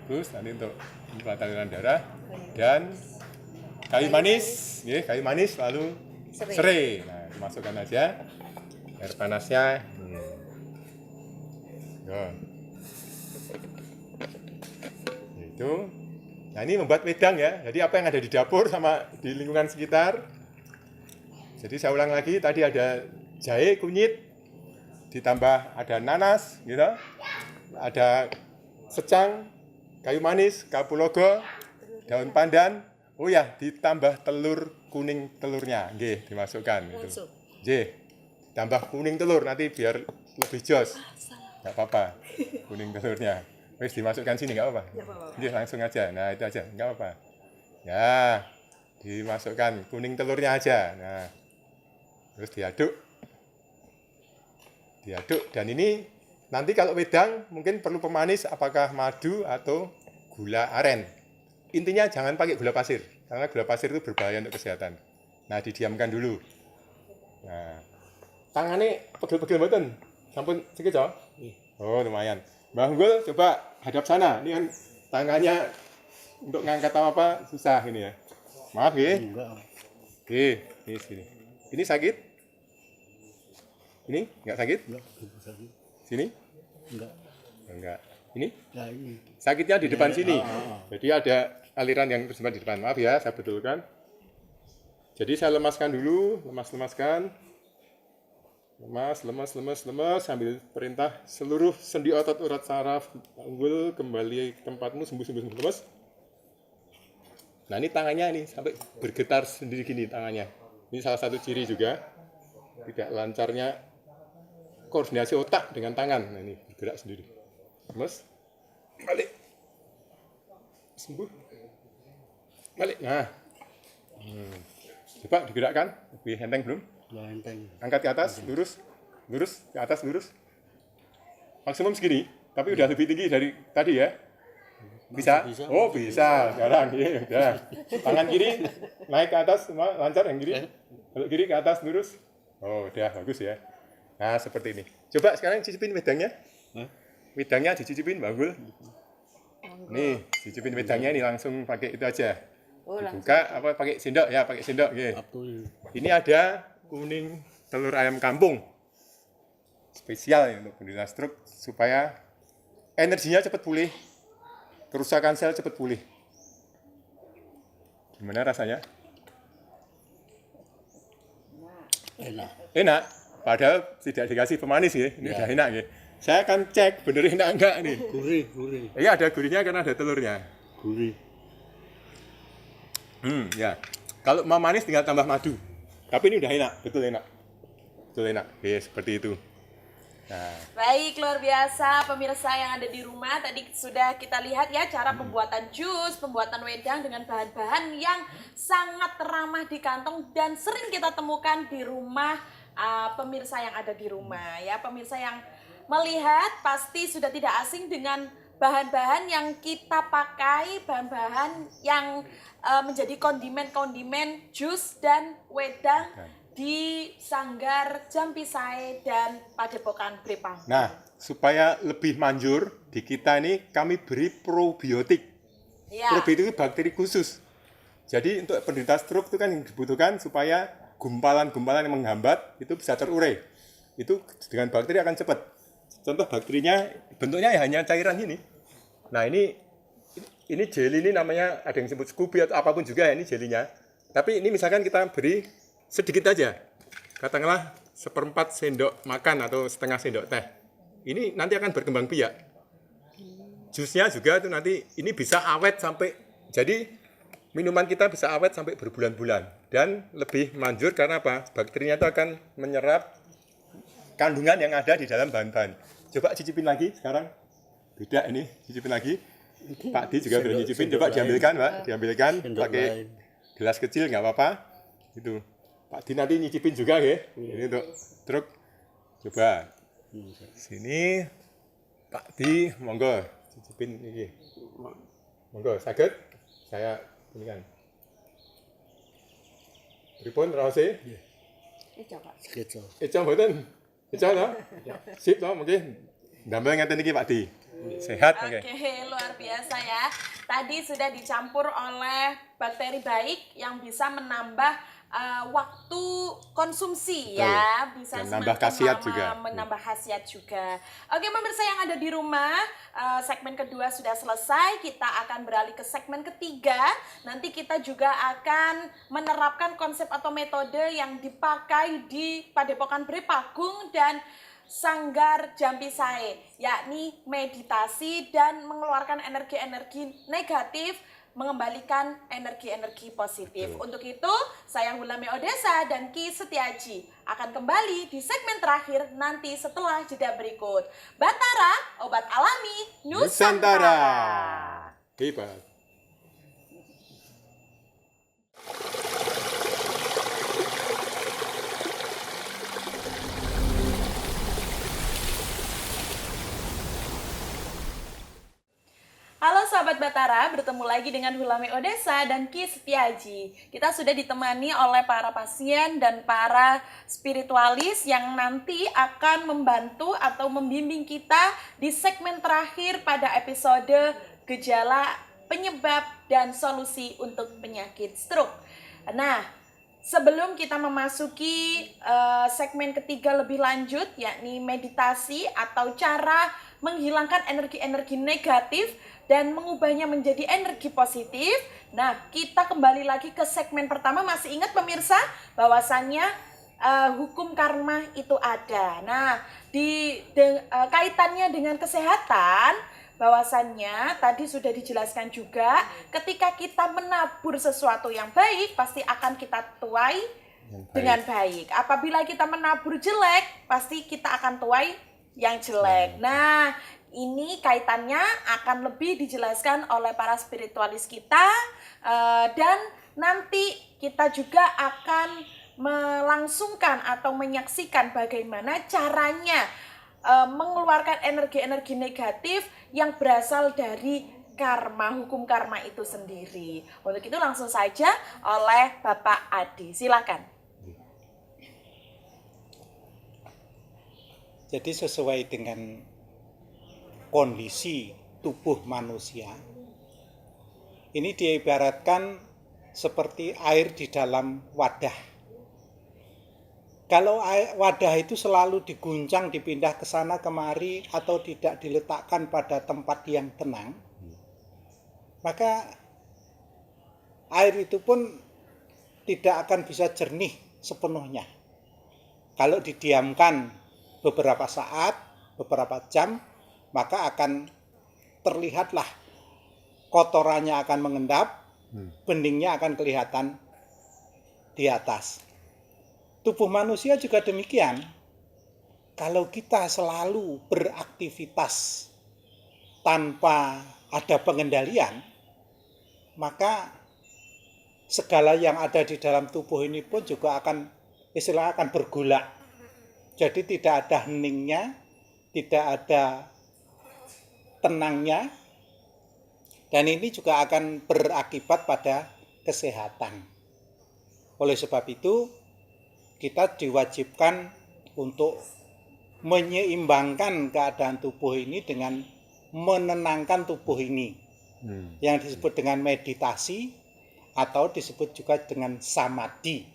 bagus nanti untuk aliran darah. Dan kayu manis, ya, kayu manis lalu serai. Nah, dimasukkan aja. Air panasnya. Itu. Nah, ini membuat wedang ya. Jadi apa yang ada di dapur sama di lingkungan sekitar. Jadi saya ulang lagi, tadi ada jahe, kunyit, ditambah ada nanas, gitu. Ada secang, kayu manis, kapulaga, daun pandan. Oh ya, ditambah telur kuning telurnya, nggih, dimasukkan gitu. Nggih. Tambah kuning telur nanti biar lebih jos. Enggak apa-apa. Kuning telurnya. Wis dimasukkan sini enggak apa-apa. Nggih, langsung aja. Nah, itu aja, enggak apa-apa. Ya, dimasukkan kuning telurnya aja. Nah, terus diaduk dan ini nanti kalau wedang mungkin perlu pemanis apakah madu atau gula aren. Intinya jangan pakai gula pasir karena gula pasir itu berbahaya untuk kesehatan. Nah, didiamkan dulu. Nah, tangannya pegel-pegel mboten? Sampun sikit ya? Oh, lumayan. Mbah Unggul coba hadap sana. Ini kan tangannya untuk ngangkat apa susah ini ya. Maaf ya. Enggak. Oke, ini sini. Ini sakit? Ini nggak sakit? Enggak, ibu sakit. Sini? Enggak. Enggak. Ini? Nah, ini. Sakitnya di depan sini. Jadi ada aliran yang tersimpan di depan. Maaf ya, saya betulkan. Jadi saya lemaskan dulu, lemaskan. Lemas sambil perintah seluruh sendi otot urat saraf panggul kembali ke tempatmu, sembuh lemas. Nah, ini tangannya ini sampai bergetar sendiri gini tangannya. Ini salah satu ciri juga tidak lancarnya koordinasi otak dengan tangan. Nah, ini bergerak sendiri. Lemas. Balik. Sembuh. Balik. Nah. Coba digerakkan. Lebih enteng belum? Enggak enteng. Angkat ke atas, lurus, ke atas, lurus. Maksimum segini, tapi udah lebih tinggi dari tadi ya. Bisa? Bisa. Oh, bisa. Sekarang, ya, udah. Tangan kiri naik ke atas, semua lancar yang kiri. Kalau kiri ke atas, lurus. Oh, udah bagus ya. Nah, seperti ini. Coba sekarang cicipin wedangnya. Hah? Wedangnya dicicipin, Bang Gul. Nih, cicipin wedangnya ini langsung pakai itu aja. Dibuka apa pakai sendok ya, pakai sendok. Oke. Apul. Ini ada kuning telur ayam kampung spesial ya untuk penderita stroke supaya energinya cepat pulih, kerusakan sel cepat pulih. Gimana rasanya? Enak. Padahal tidak dikasih pemanis ya. Ini udah enak ya. Saya akan cek bener enak enggak nih. Gurih. Iya, ada gurihnya karena ada telurnya. Gurih. Ya. Kalau mau manis tinggal tambah madu. Tapi ini udah enak, betul enak. Oke, seperti itu. Nah, Baik, luar biasa pemirsa yang ada di rumah. Tadi sudah kita lihat ya cara pembuatan jus, pembuatan wedang dengan bahan-bahan yang sangat ramah di kantong dan sering kita temukan di rumah pemirsa yang ada di rumah ya. Pemirsa yang melihat pasti sudah tidak asing dengan bahan-bahan yang kita pakai, bahan-bahan yang menjadi kondimen-kondimen jus dan wedang di Sanggar Jampisae dan Padepokan Brepang. Nah, supaya lebih manjur di kita ini kami beri probiotik. Ya. Probiotik itu bakteri khusus. Jadi untuk penderita stroke itu kan yang dibutuhkan supaya gumpalan-gumpalan yang menghambat itu bisa terurai. Itu dengan bakteri akan cepat. Contoh bakterinya bentuknya ya hanya cairan ini. Nah, ini jelly ini namanya ada yang disebut Scooby atau apapun juga ya ini jelinya. Tapi ini misalkan kita beri sedikit aja, katakanlah 1/4 sendok makan atau setengah sendok teh. Ini nanti akan berkembang biak. Jusnya juga itu nanti ini bisa awet sampai, jadi minuman kita bisa awet sampai berbulan-bulan dan lebih manjur karena apa? Bakterinya itu akan menyerap kandungan yang ada di dalam bahan-bahan. Coba cicipin lagi sekarang. Beda ini, cicipin lagi. Pak Di juga boleh nyicipin. Coba diambilkan, Pak. Diambilkan pakai gelas kecil nggak apa-apa. Itu. Pak Di nanti nyicipin juga ya. Ini untuk truk. Coba. Sini. Pak Di, monggo cicipin ini. Monggo, saged. Saya ini kan. Pripun raose? Sekeco. Eca mboten. Eca to? Sip to mungkin. Ndamel ngeten iki Pak Di. Sehat oke. Oke, luar biasa ya. Tadi sudah dicampur oleh bakteri baik yang bisa menambah waktu konsumsi ya, bisa Dan nambah semakin khasiat lama juga. menambah khasiat juga. Oke, pemirsa yang ada di rumah, segmen kedua sudah selesai. Kita akan beralih ke segmen ketiga. Nanti kita juga akan menerapkan konsep atau metode yang dipakai di Padepokan Brepagung dan Sanggar Jampisae, yakni meditasi dan mengeluarkan energi-energi negatif, mengembalikan energi-energi positif. Untuk itu, saya Hulame Odessa dan Ki Setiaji akan kembali di segmen terakhir nanti setelah jeda berikut. Batara, obat alami Nusantara. Hebat. Halo sahabat Batara, bertemu lagi dengan Hulame Odessa dan Ki Setiaji. Kita sudah ditemani oleh para pasien dan para spiritualis yang nanti akan membantu atau membimbing kita di segmen terakhir pada episode gejala penyebab dan solusi untuk penyakit stroke. Nah, sebelum kita memasuki segmen ketiga lebih lanjut, yakni meditasi atau cara menghilangkan energi-energi negatif dan mengubahnya menjadi energi positif. Nah, kita kembali lagi ke segmen pertama. Masih ingat pemirsa bahwasannya hukum karma itu ada. Nah, kaitannya dengan kesehatan, bahwasannya tadi sudah dijelaskan juga, ketika kita menabur sesuatu yang baik, pasti akan kita tuai dengan baik. Apabila kita menabur jelek, pasti kita akan tuai yang jelek. Nah, ini kaitannya akan lebih dijelaskan oleh para spiritualis kita, dan nanti kita juga akan melangsungkan atau menyaksikan bagaimana caranya mengeluarkan energi-energi negatif yang berasal dari karma, hukum karma itu sendiri. Untuk itu langsung saja oleh Bapak Adi, silakan. Jadi sesuai dengan kondisi tubuh manusia, ini diibaratkan seperti air di dalam wadah. Kalau wadah itu selalu diguncang, dipindah ke sana kemari, atau tidak diletakkan pada tempat yang tenang, maka air itu pun tidak akan bisa jernih sepenuhnya. Kalau didiamkan beberapa saat, beberapa jam, maka akan terlihatlah kotorannya akan mengendap, beningnya akan kelihatan di atas. Tubuh manusia juga demikian. Kalau kita selalu beraktivitas tanpa ada pengendalian, maka segala yang ada di dalam tubuh ini pun juga akan bergolak. Jadi tidak ada heningnya, tidak ada tenangnya, dan ini juga akan berakibat pada kesehatan. Oleh sebab itu, kita diwajibkan untuk menyeimbangkan keadaan tubuh ini dengan menenangkan tubuh ini, yang disebut dengan meditasi atau disebut juga dengan samadhi.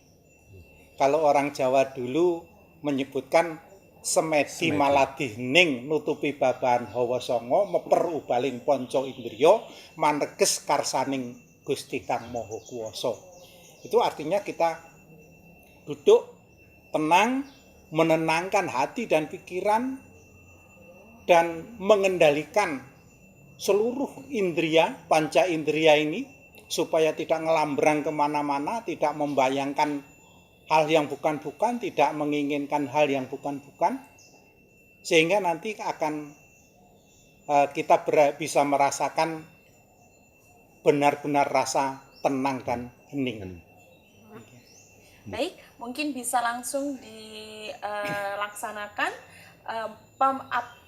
Kalau orang Jawa dulu menyebutkan semedi maladihning nutupi babahan hawa sanga meper ubaling panca indriya maneges karsaning Gusti Kang Maha Kuwasa. Itu artinya kita duduk tenang, menenangkan hati dan pikiran, dan mengendalikan seluruh indria, panca indria ini, supaya tidak ngelambrang kemana-mana, tidak membayangkan hal yang bukan-bukan, tidak menginginkan hal yang bukan-bukan, sehingga nanti akan kita bisa merasakan benar-benar rasa tenang dan hening. Baik, mungkin bisa langsung dilaksanakan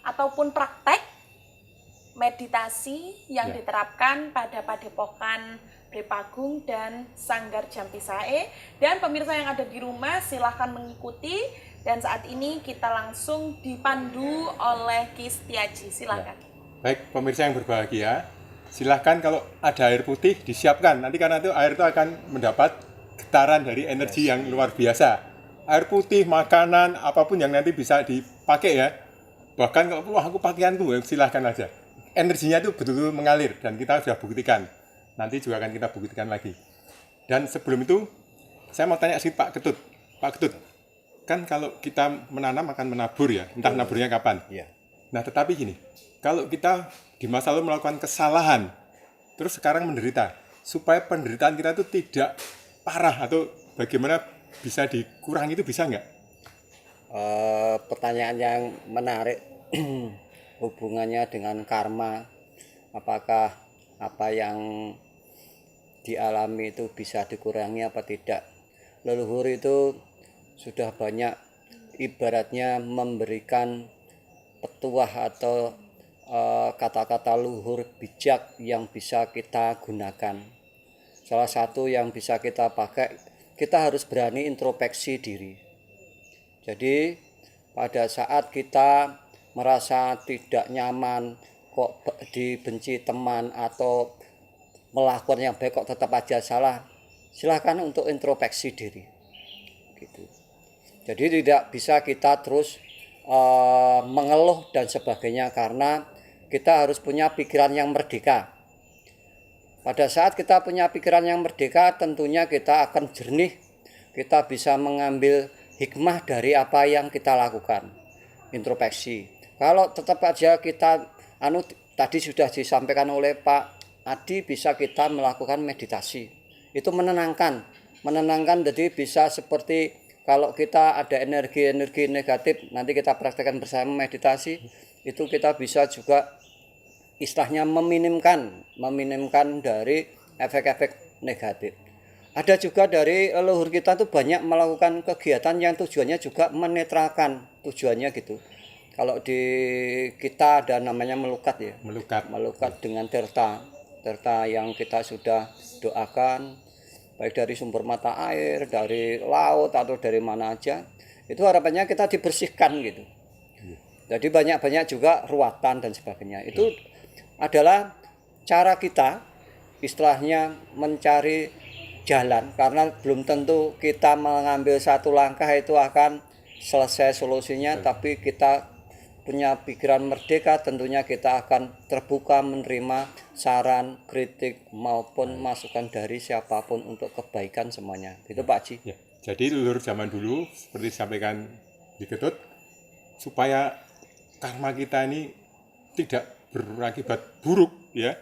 ataupun praktek meditasi yang diterapkan pada Padepokan Prepagung dan Sanggar Jampi Sae. Dan pemirsa yang ada di rumah silahkan mengikuti. Dan saat ini kita langsung dipandu oleh Ki Setiaji, silahkan. Baik, pemirsa yang berbahagia, silahkan kalau ada air putih disiapkan. Nanti karena itu air itu akan mendapat getaran dari energi yang luar biasa. Air putih, makanan, apapun yang nanti bisa dipakai ya. Bahkan kalau wah aku pakaianku, silahkan aja. Energinya itu betul-betul mengalir dan kita sudah buktikan. Nanti juga akan kita buktikan lagi. Dan sebelum itu, saya mau tanya sih Pak Ketut. Pak Ketut, kan kalau kita menanam akan menabur ya, entah naburnya kapan. Iya. Nah tetapi gini, kalau kita di masa lalu melakukan kesalahan, terus sekarang menderita, supaya penderitaan kita itu tidak parah atau bagaimana bisa dikurangi, itu bisa nggak? Pertanyaan yang menarik. Hubungannya dengan karma, apakah apa yang dialami itu bisa dikurangi apa tidak. Leluhur itu sudah banyak ibaratnya memberikan petuah atau kata-kata luhur bijak yang bisa kita gunakan. Salah satu yang bisa kita pakai, kita harus berani introspeksi diri. Jadi pada saat kita merasa tidak nyaman, kok dibenci teman atau melakukan yang baik kok tetap aja salah, silakan untuk introspeksi diri gitu. Jadi tidak bisa kita terus mengeluh dan sebagainya, karena kita harus punya pikiran yang merdeka. Pada saat kita punya pikiran yang merdeka, tentunya kita akan jernih, kita bisa mengambil hikmah dari apa yang kita lakukan, introspeksi. Kalau tetap aja kita tadi sudah disampaikan oleh Pak Adi, bisa kita melakukan meditasi. Itu menenangkan, jadi bisa seperti kalau kita ada energi-energi negatif, nanti kita praktekkan bersama meditasi, itu kita bisa juga istilahnya meminimkan dari efek-efek negatif. Ada juga dari leluhur kita tuh banyak melakukan kegiatan yang tujuannya juga menetralkan tujuannya gitu. Kalau di kita ada namanya melukat ya. Melukat dengan terta yang kita sudah doakan, baik dari sumber mata air, dari laut atau dari mana aja. Itu harapannya kita dibersihkan gitu. Jadi banyak juga ruatan dan sebagainya. Itu adalah cara kita istilahnya mencari jalan, karena belum tentu kita mengambil satu langkah itu akan selesai solusinya, tapi kita punya pikiran merdeka, tentunya kita akan terbuka menerima saran, kritik maupun masukan dari siapapun untuk kebaikan semuanya. Itu Pak Haji. Ya, jadi leluhur zaman dulu seperti disampaikan di Ketut, supaya karma kita ini tidak berakibat buruk ya,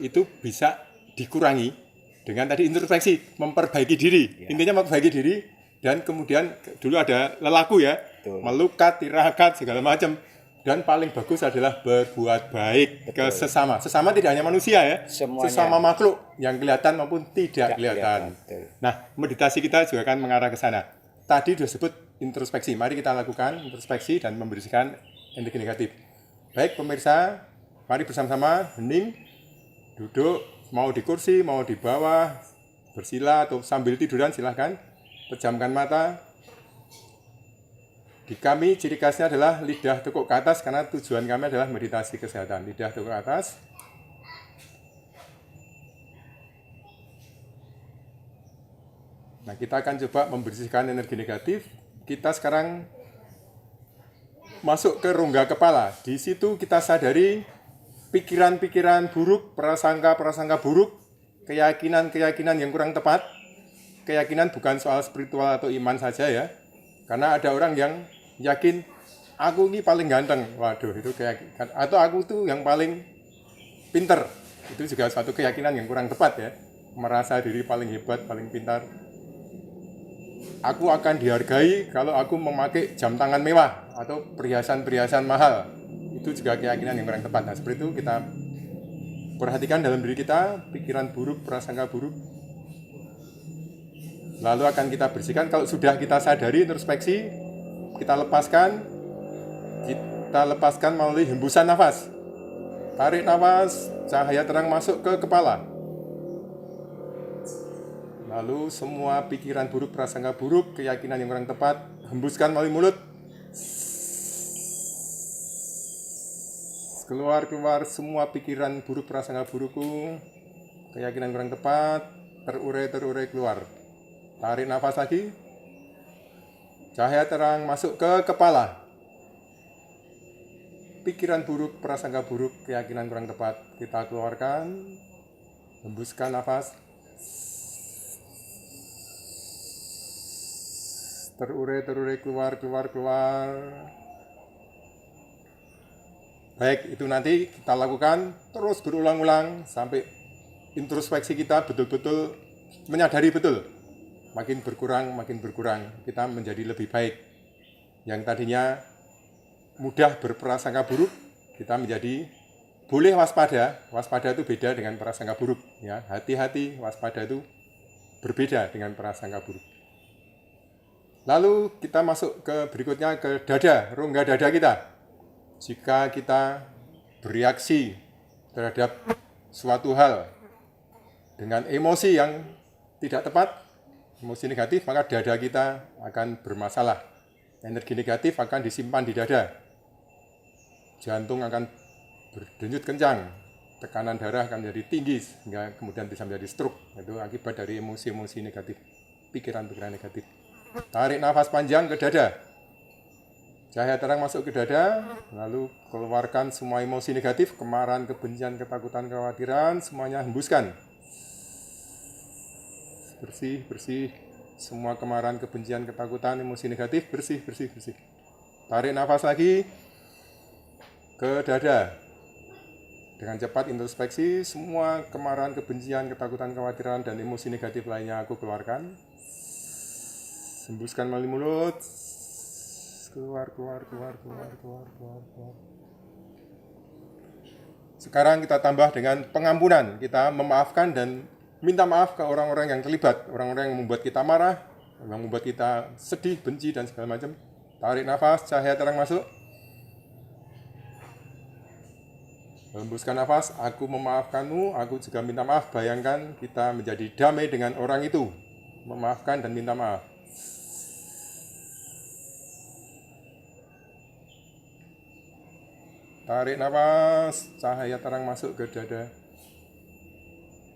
itu bisa dikurangi dengan tadi introspeksi, memperbaiki diri. Intinya memperbaiki diri, dan kemudian dulu ada lelaku ya, melukat, tirakat, segala macam. Dan paling bagus adalah berbuat baik ke sesama. Sesama tidak hanya manusia ya, semuanya. Sesama makhluk yang kelihatan maupun tidak kelihatan. Nah, meditasi kita juga akan mengarah ke sana. Tadi sudah sebut introspeksi. Mari kita lakukan introspeksi dan membersihkan energi negatif. Baik pemirsa, mari bersama-sama hening, duduk, mau di kursi, mau di bawah, bersila atau sambil tiduran silahkan. Pejamkan mata. Di kami ciri khasnya adalah lidah tekuk ke atas, karena tujuan kami adalah meditasi kesehatan. Lidah tekuk ke atas. Nah, kita akan coba membersihkan energi negatif. Kita sekarang masuk ke rongga kepala. Di situ kita sadari pikiran-pikiran buruk, prasangka-prasangka buruk, keyakinan-keyakinan yang kurang tepat. Keyakinan bukan soal spiritual atau iman saja ya. Karena ada orang yang yakin aku ini paling ganteng. Waduh, itu keyakinan. Atau aku tuh yang paling pinter. Itu juga suatu keyakinan yang kurang tepat ya. Merasa diri paling hebat, paling pintar. Aku akan dihargai kalau aku memakai jam tangan mewah atau perhiasan-perhiasan mahal. Itu juga keyakinan yang kurang tepat. Nah, seperti itu kita perhatikan dalam diri kita, pikiran buruk, prasangka buruk. Lalu akan kita bersihkan. Kalau sudah kita sadari introspeksi, kita lepaskan melalui hembusan nafas. Tarik nafas, cahaya terang masuk ke kepala. Lalu semua pikiran buruk, prasangka buruk, keyakinan yang kurang tepat, hembuskan melalui mulut. Keluar semua pikiran buruk, prasangka burukku, keyakinan kurang tepat, terurai keluar. Tarik nafas lagi. Cahaya terang masuk ke kepala. Pikiran buruk, prasangka buruk, keyakinan kurang tepat kita keluarkan. Hembuskan nafas. Terurai keluar. Baik, itu nanti kita lakukan terus berulang-ulang sampai introspeksi kita betul-betul menyadari betul. Makin berkurang, kita menjadi lebih baik. Yang tadinya mudah berprasangka buruk, kita menjadi boleh waspada. Waspada itu beda dengan prasangka buruk. Ya, hati-hati, waspada itu berbeda dengan prasangka buruk. Lalu kita masuk ke berikutnya, ke dada, rongga dada kita. Jika kita bereaksi terhadap suatu hal dengan emosi yang tidak tepat, emosi negatif, maka dada kita akan bermasalah. Energi negatif akan disimpan di dada. Jantung akan berdenyut kencang. tekanan darah akan menjadi tinggi sehingga kemudian bisa menjadi stroke. Itu akibat dari emosi-emosi negatif, pikiran-pikiran negatif. Tarik nafas panjang ke dada. Cahaya terang masuk ke dada, lalu keluarkan semua emosi negatif, kemarahan, kebencian, ketakutan, kekhawatiran, semuanya hembuskan. Bersih, bersih. Semua kemarahan, kebencian, ketakutan, emosi negatif, bersih, bersih, bersih. Tarik nafas lagi ke dada. Dengan cepat introspeksi, semua kemarahan, kebencian, ketakutan, kekhawatiran, dan emosi negatif lainnya aku keluarkan. Hembuskan melalui mulut. Keluar, keluar, keluar, keluar, keluar, keluar, keluar. Sekarang kita tambah dengan pengampunan. Kita memaafkan dan minta maaf ke orang-orang yang terlibat, orang-orang yang membuat kita marah, yang membuat kita sedih, benci, dan segala macam. Tarik nafas, cahaya terang masuk. Hembuskan nafas, aku memaafkanmu, aku juga minta maaf. Bayangkan kita menjadi damai dengan orang itu. Memaafkan dan minta maaf. Tarik nafas, cahaya terang masuk ke dada.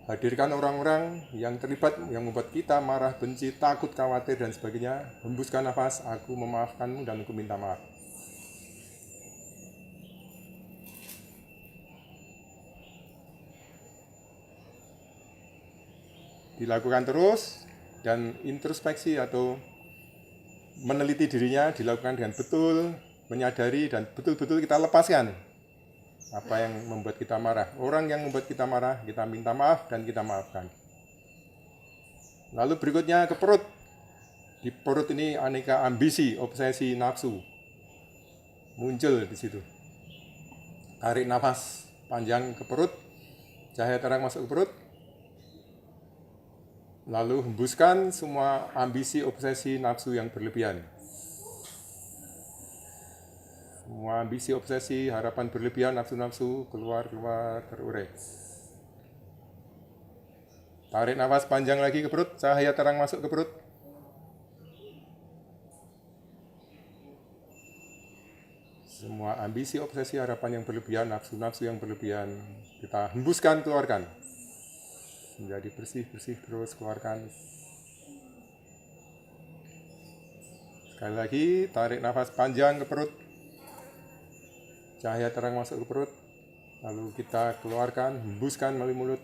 Hadirkan orang-orang yang terlibat, yang membuat kita marah, benci, takut, khawatir, dan sebagainya. Hembuskan nafas, aku memaafkanmu dan aku minta maaf. Dilakukan terus, dan introspeksi atau meneliti dirinya dilakukan dengan betul, menyadari dan betul-betul kita lepaskan apa yang membuat kita marah. Orang yang membuat kita marah, kita minta maaf dan kita maafkan. Lalu berikutnya ke perut. Di perut ini aneka ambisi, obsesi, nafsu muncul di situ. Tarik nafas panjang ke perut, cahaya terang masuk ke perut. Lalu hembuskan semua ambisi, obsesi, nafsu yang berlebihan. Semua ambisi, obsesi, harapan berlebihan, nafsu-nafsu keluar, terurai. Tarik nafas panjang lagi ke perut, cahaya terang masuk ke perut. Semua ambisi, obsesi, harapan yang berlebihan, nafsu-nafsu yang berlebihan, kita hembuskan, keluarkan. Menjadi bersih, bersih, terus keluarkan. Sekali lagi, tarik nafas panjang ke perut. Cahaya terang masuk ke perut. Lalu kita keluarkan, hembuskan melalui mulut.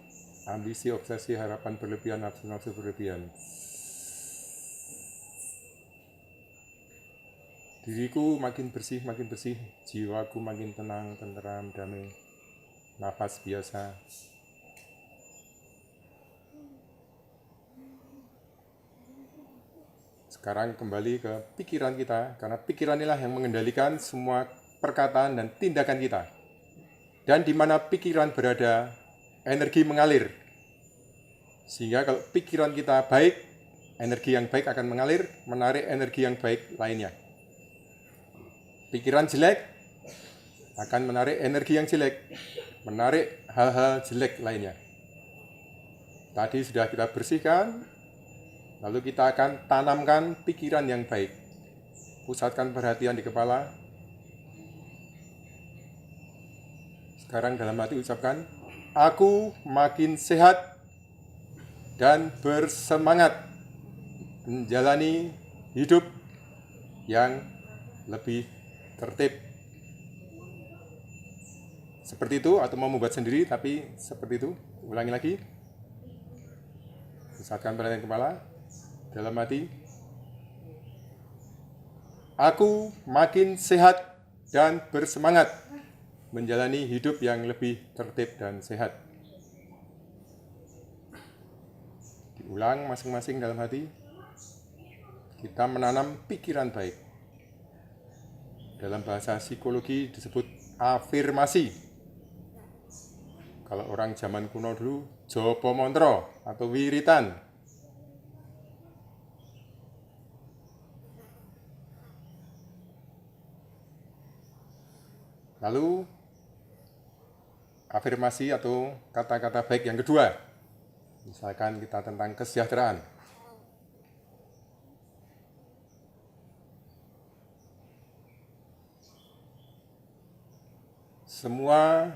Ambisi, obsesi, harapan berlebihan, nafsu-nafsu berlebihan. Diriku makin bersih, jiwaku makin tenang, tenteram, damai. Nafas biasa. Sekarang kembali ke pikiran kita, karena pikiran inilah yang mengendalikan semua perkataan dan tindakan kita. Dan di mana pikiran berada, energi mengalir. Sehingga kalau pikiran kita baik, energi yang baik akan mengalir, menarik energi yang baik lainnya. Pikiran jelek akan menarik energi yang jelek, menarik hal-hal jelek lainnya. Tadi sudah kita bersihkan, lalu kita akan tanamkan pikiran yang baik. Pusatkan perhatian di kepala. Sekarang dalam hati ucapkan, aku makin sehat dan bersemangat menjalani hidup yang lebih tertib. Seperti itu, atau mau membuat sendiri, tapi seperti itu. Ulangi lagi. Pusatkan perhatian kepala. Dalam hati, aku makin sehat dan bersemangat menjalani hidup yang lebih tertib dan sehat. Diulang masing-masing dalam hati. Kita menanam pikiran baik. Dalam bahasa psikologi disebut afirmasi. Kalau orang zaman kuno dulu, jopo montro atau wiritan. Lalu afirmasi atau kata-kata baik yang kedua, misalkan kita tentang kesejahteraan. Semua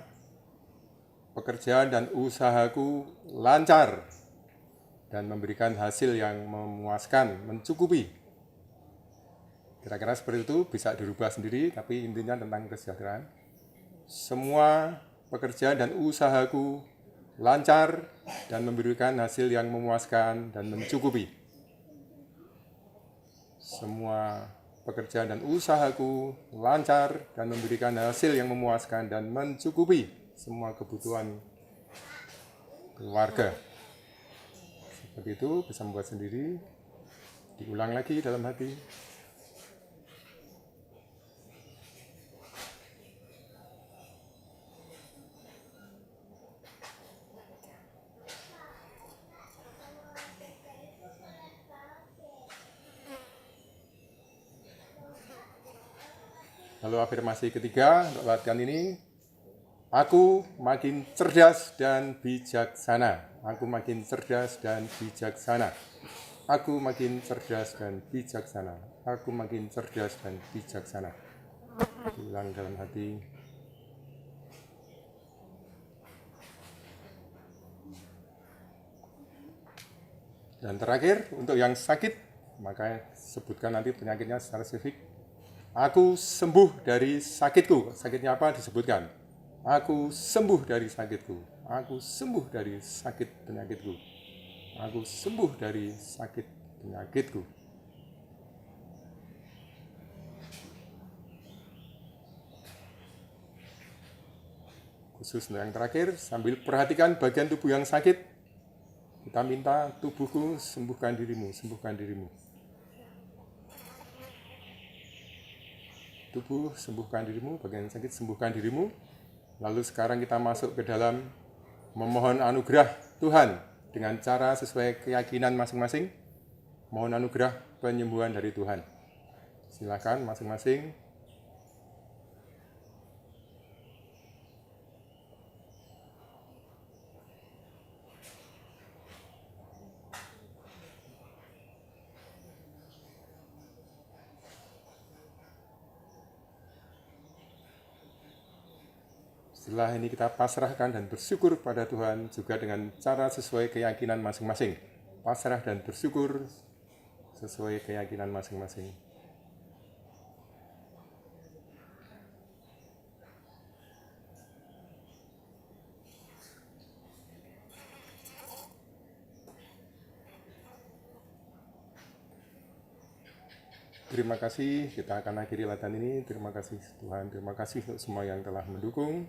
pekerjaan dan usahaku lancar dan memberikan hasil yang memuaskan, mencukupi. Kira-kira seperti itu, bisa dirubah sendiri, tapi intinya tentang kesejahteraan. Semua pekerjaan dan usahaku lancar dan memberikan hasil yang memuaskan dan mencukupi. Semua pekerjaan dan usahaku lancar dan memberikan hasil yang memuaskan dan mencukupi semua kebutuhan keluarga. Seperti itu, bisa membuat sendiri, diulang lagi dalam hati. Lalu afirmasi ketiga untuk latihan ini, aku makin cerdas dan bijaksana. Aku makin cerdas dan bijaksana. Aku makin cerdas dan bijaksana. Aku makin cerdas dan bijaksana. Ulang dalam hati. Dan terakhir, untuk yang sakit, maka sebutkan nanti penyakitnya secara spesifik. Aku sembuh dari sakitku. Sakitnya apa? Disebutkan. Aku sembuh dari sakitku. Aku sembuh dari sakit penyakitku. Aku sembuh dari sakit penyakitku. Khusus untuk yang terakhir, sambil perhatikan bagian tubuh yang sakit, kita minta tubuhku sembuhkan dirimu, sembuhkan dirimu. Tubuh sembuhkan dirimu, bagian sakit sembuhkan dirimu. Lalu sekarang kita masuk ke dalam memohon anugerah Tuhan dengan cara sesuai keyakinan masing-masing. Mohon anugerah penyembuhan dari Tuhan. Silakan masing-masing. Setelah ini kita pasrahkan dan bersyukur pada Tuhan juga dengan cara sesuai keyakinan masing-masing. Pasrah dan bersyukur sesuai keyakinan masing-masing. Terima kasih, kita akan akhiri latihan ini. Terima kasih Tuhan, terima kasih untuk semua yang telah mendukung.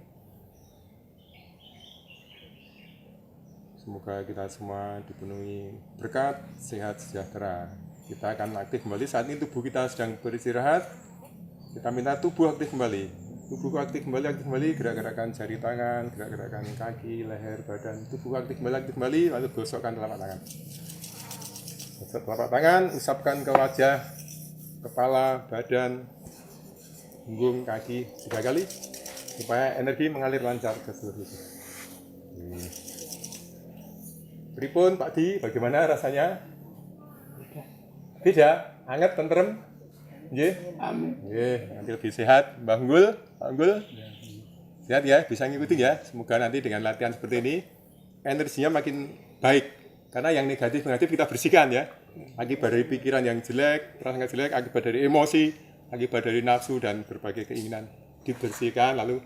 Semoga kita semua dipenuhi berkat, sehat, sejahtera. Kita akan aktif kembali. Saat ini tubuh kita sedang beristirahat. Kita minta tubuh aktif kembali. Tubuh aktif kembali, gerak-gerakan jari tangan, gerak-gerakan kaki, leher, badan. Tubuh aktif kembali, lalu gosokkan telapak tangan. Gosok telapak tangan, usapkan ke wajah, kepala, badan, punggung, kaki 3 kali, supaya energi mengalir lancar ke seluruh tubuh. Pripun Pak Di, bagaimana rasanya? Beda? Hangat, tentrem? Nggih? Nggih, nanti lebih sehat. Mbah Unggul, Pak Unggul? Sehat ya, bisa ngikutin ya. Semoga nanti dengan latihan seperti ini, energinya makin baik. Karena yang negatif-negatif kita bersihkan ya. Akibat dari pikiran yang jelek, perasaan jelek, akibat dari emosi, akibat dari nafsu dan berbagai keinginan. Dibersihkan, lalu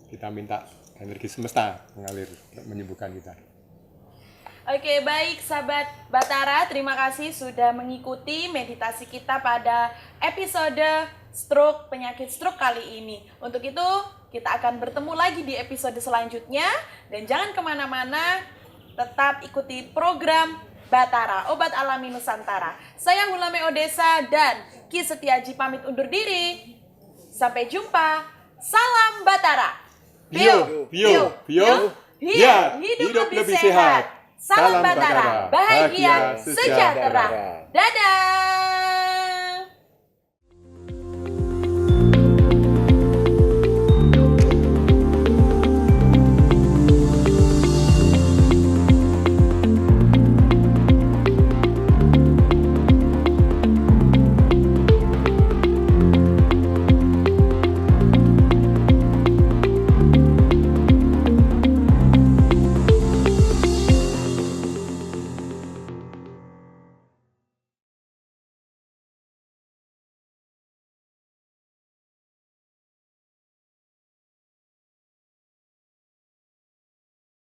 kita minta energi semesta mengalir untuk menyembuhkan kita. Oke, baik sahabat Batara, terima kasih sudah mengikuti meditasi kita pada episode penyakit stroke kali ini. Untuk itu, kita akan bertemu lagi di episode selanjutnya. Dan jangan kemana-mana, tetap ikuti program Batara, Obat Alami Nusantara. Saya Hulame Odessa dan Ki Setiaji pamit undur diri. Sampai jumpa. Salam Batara. Bio, hidup lebih sehat. Salam Batara, bahagia, sejahtera. Dadah.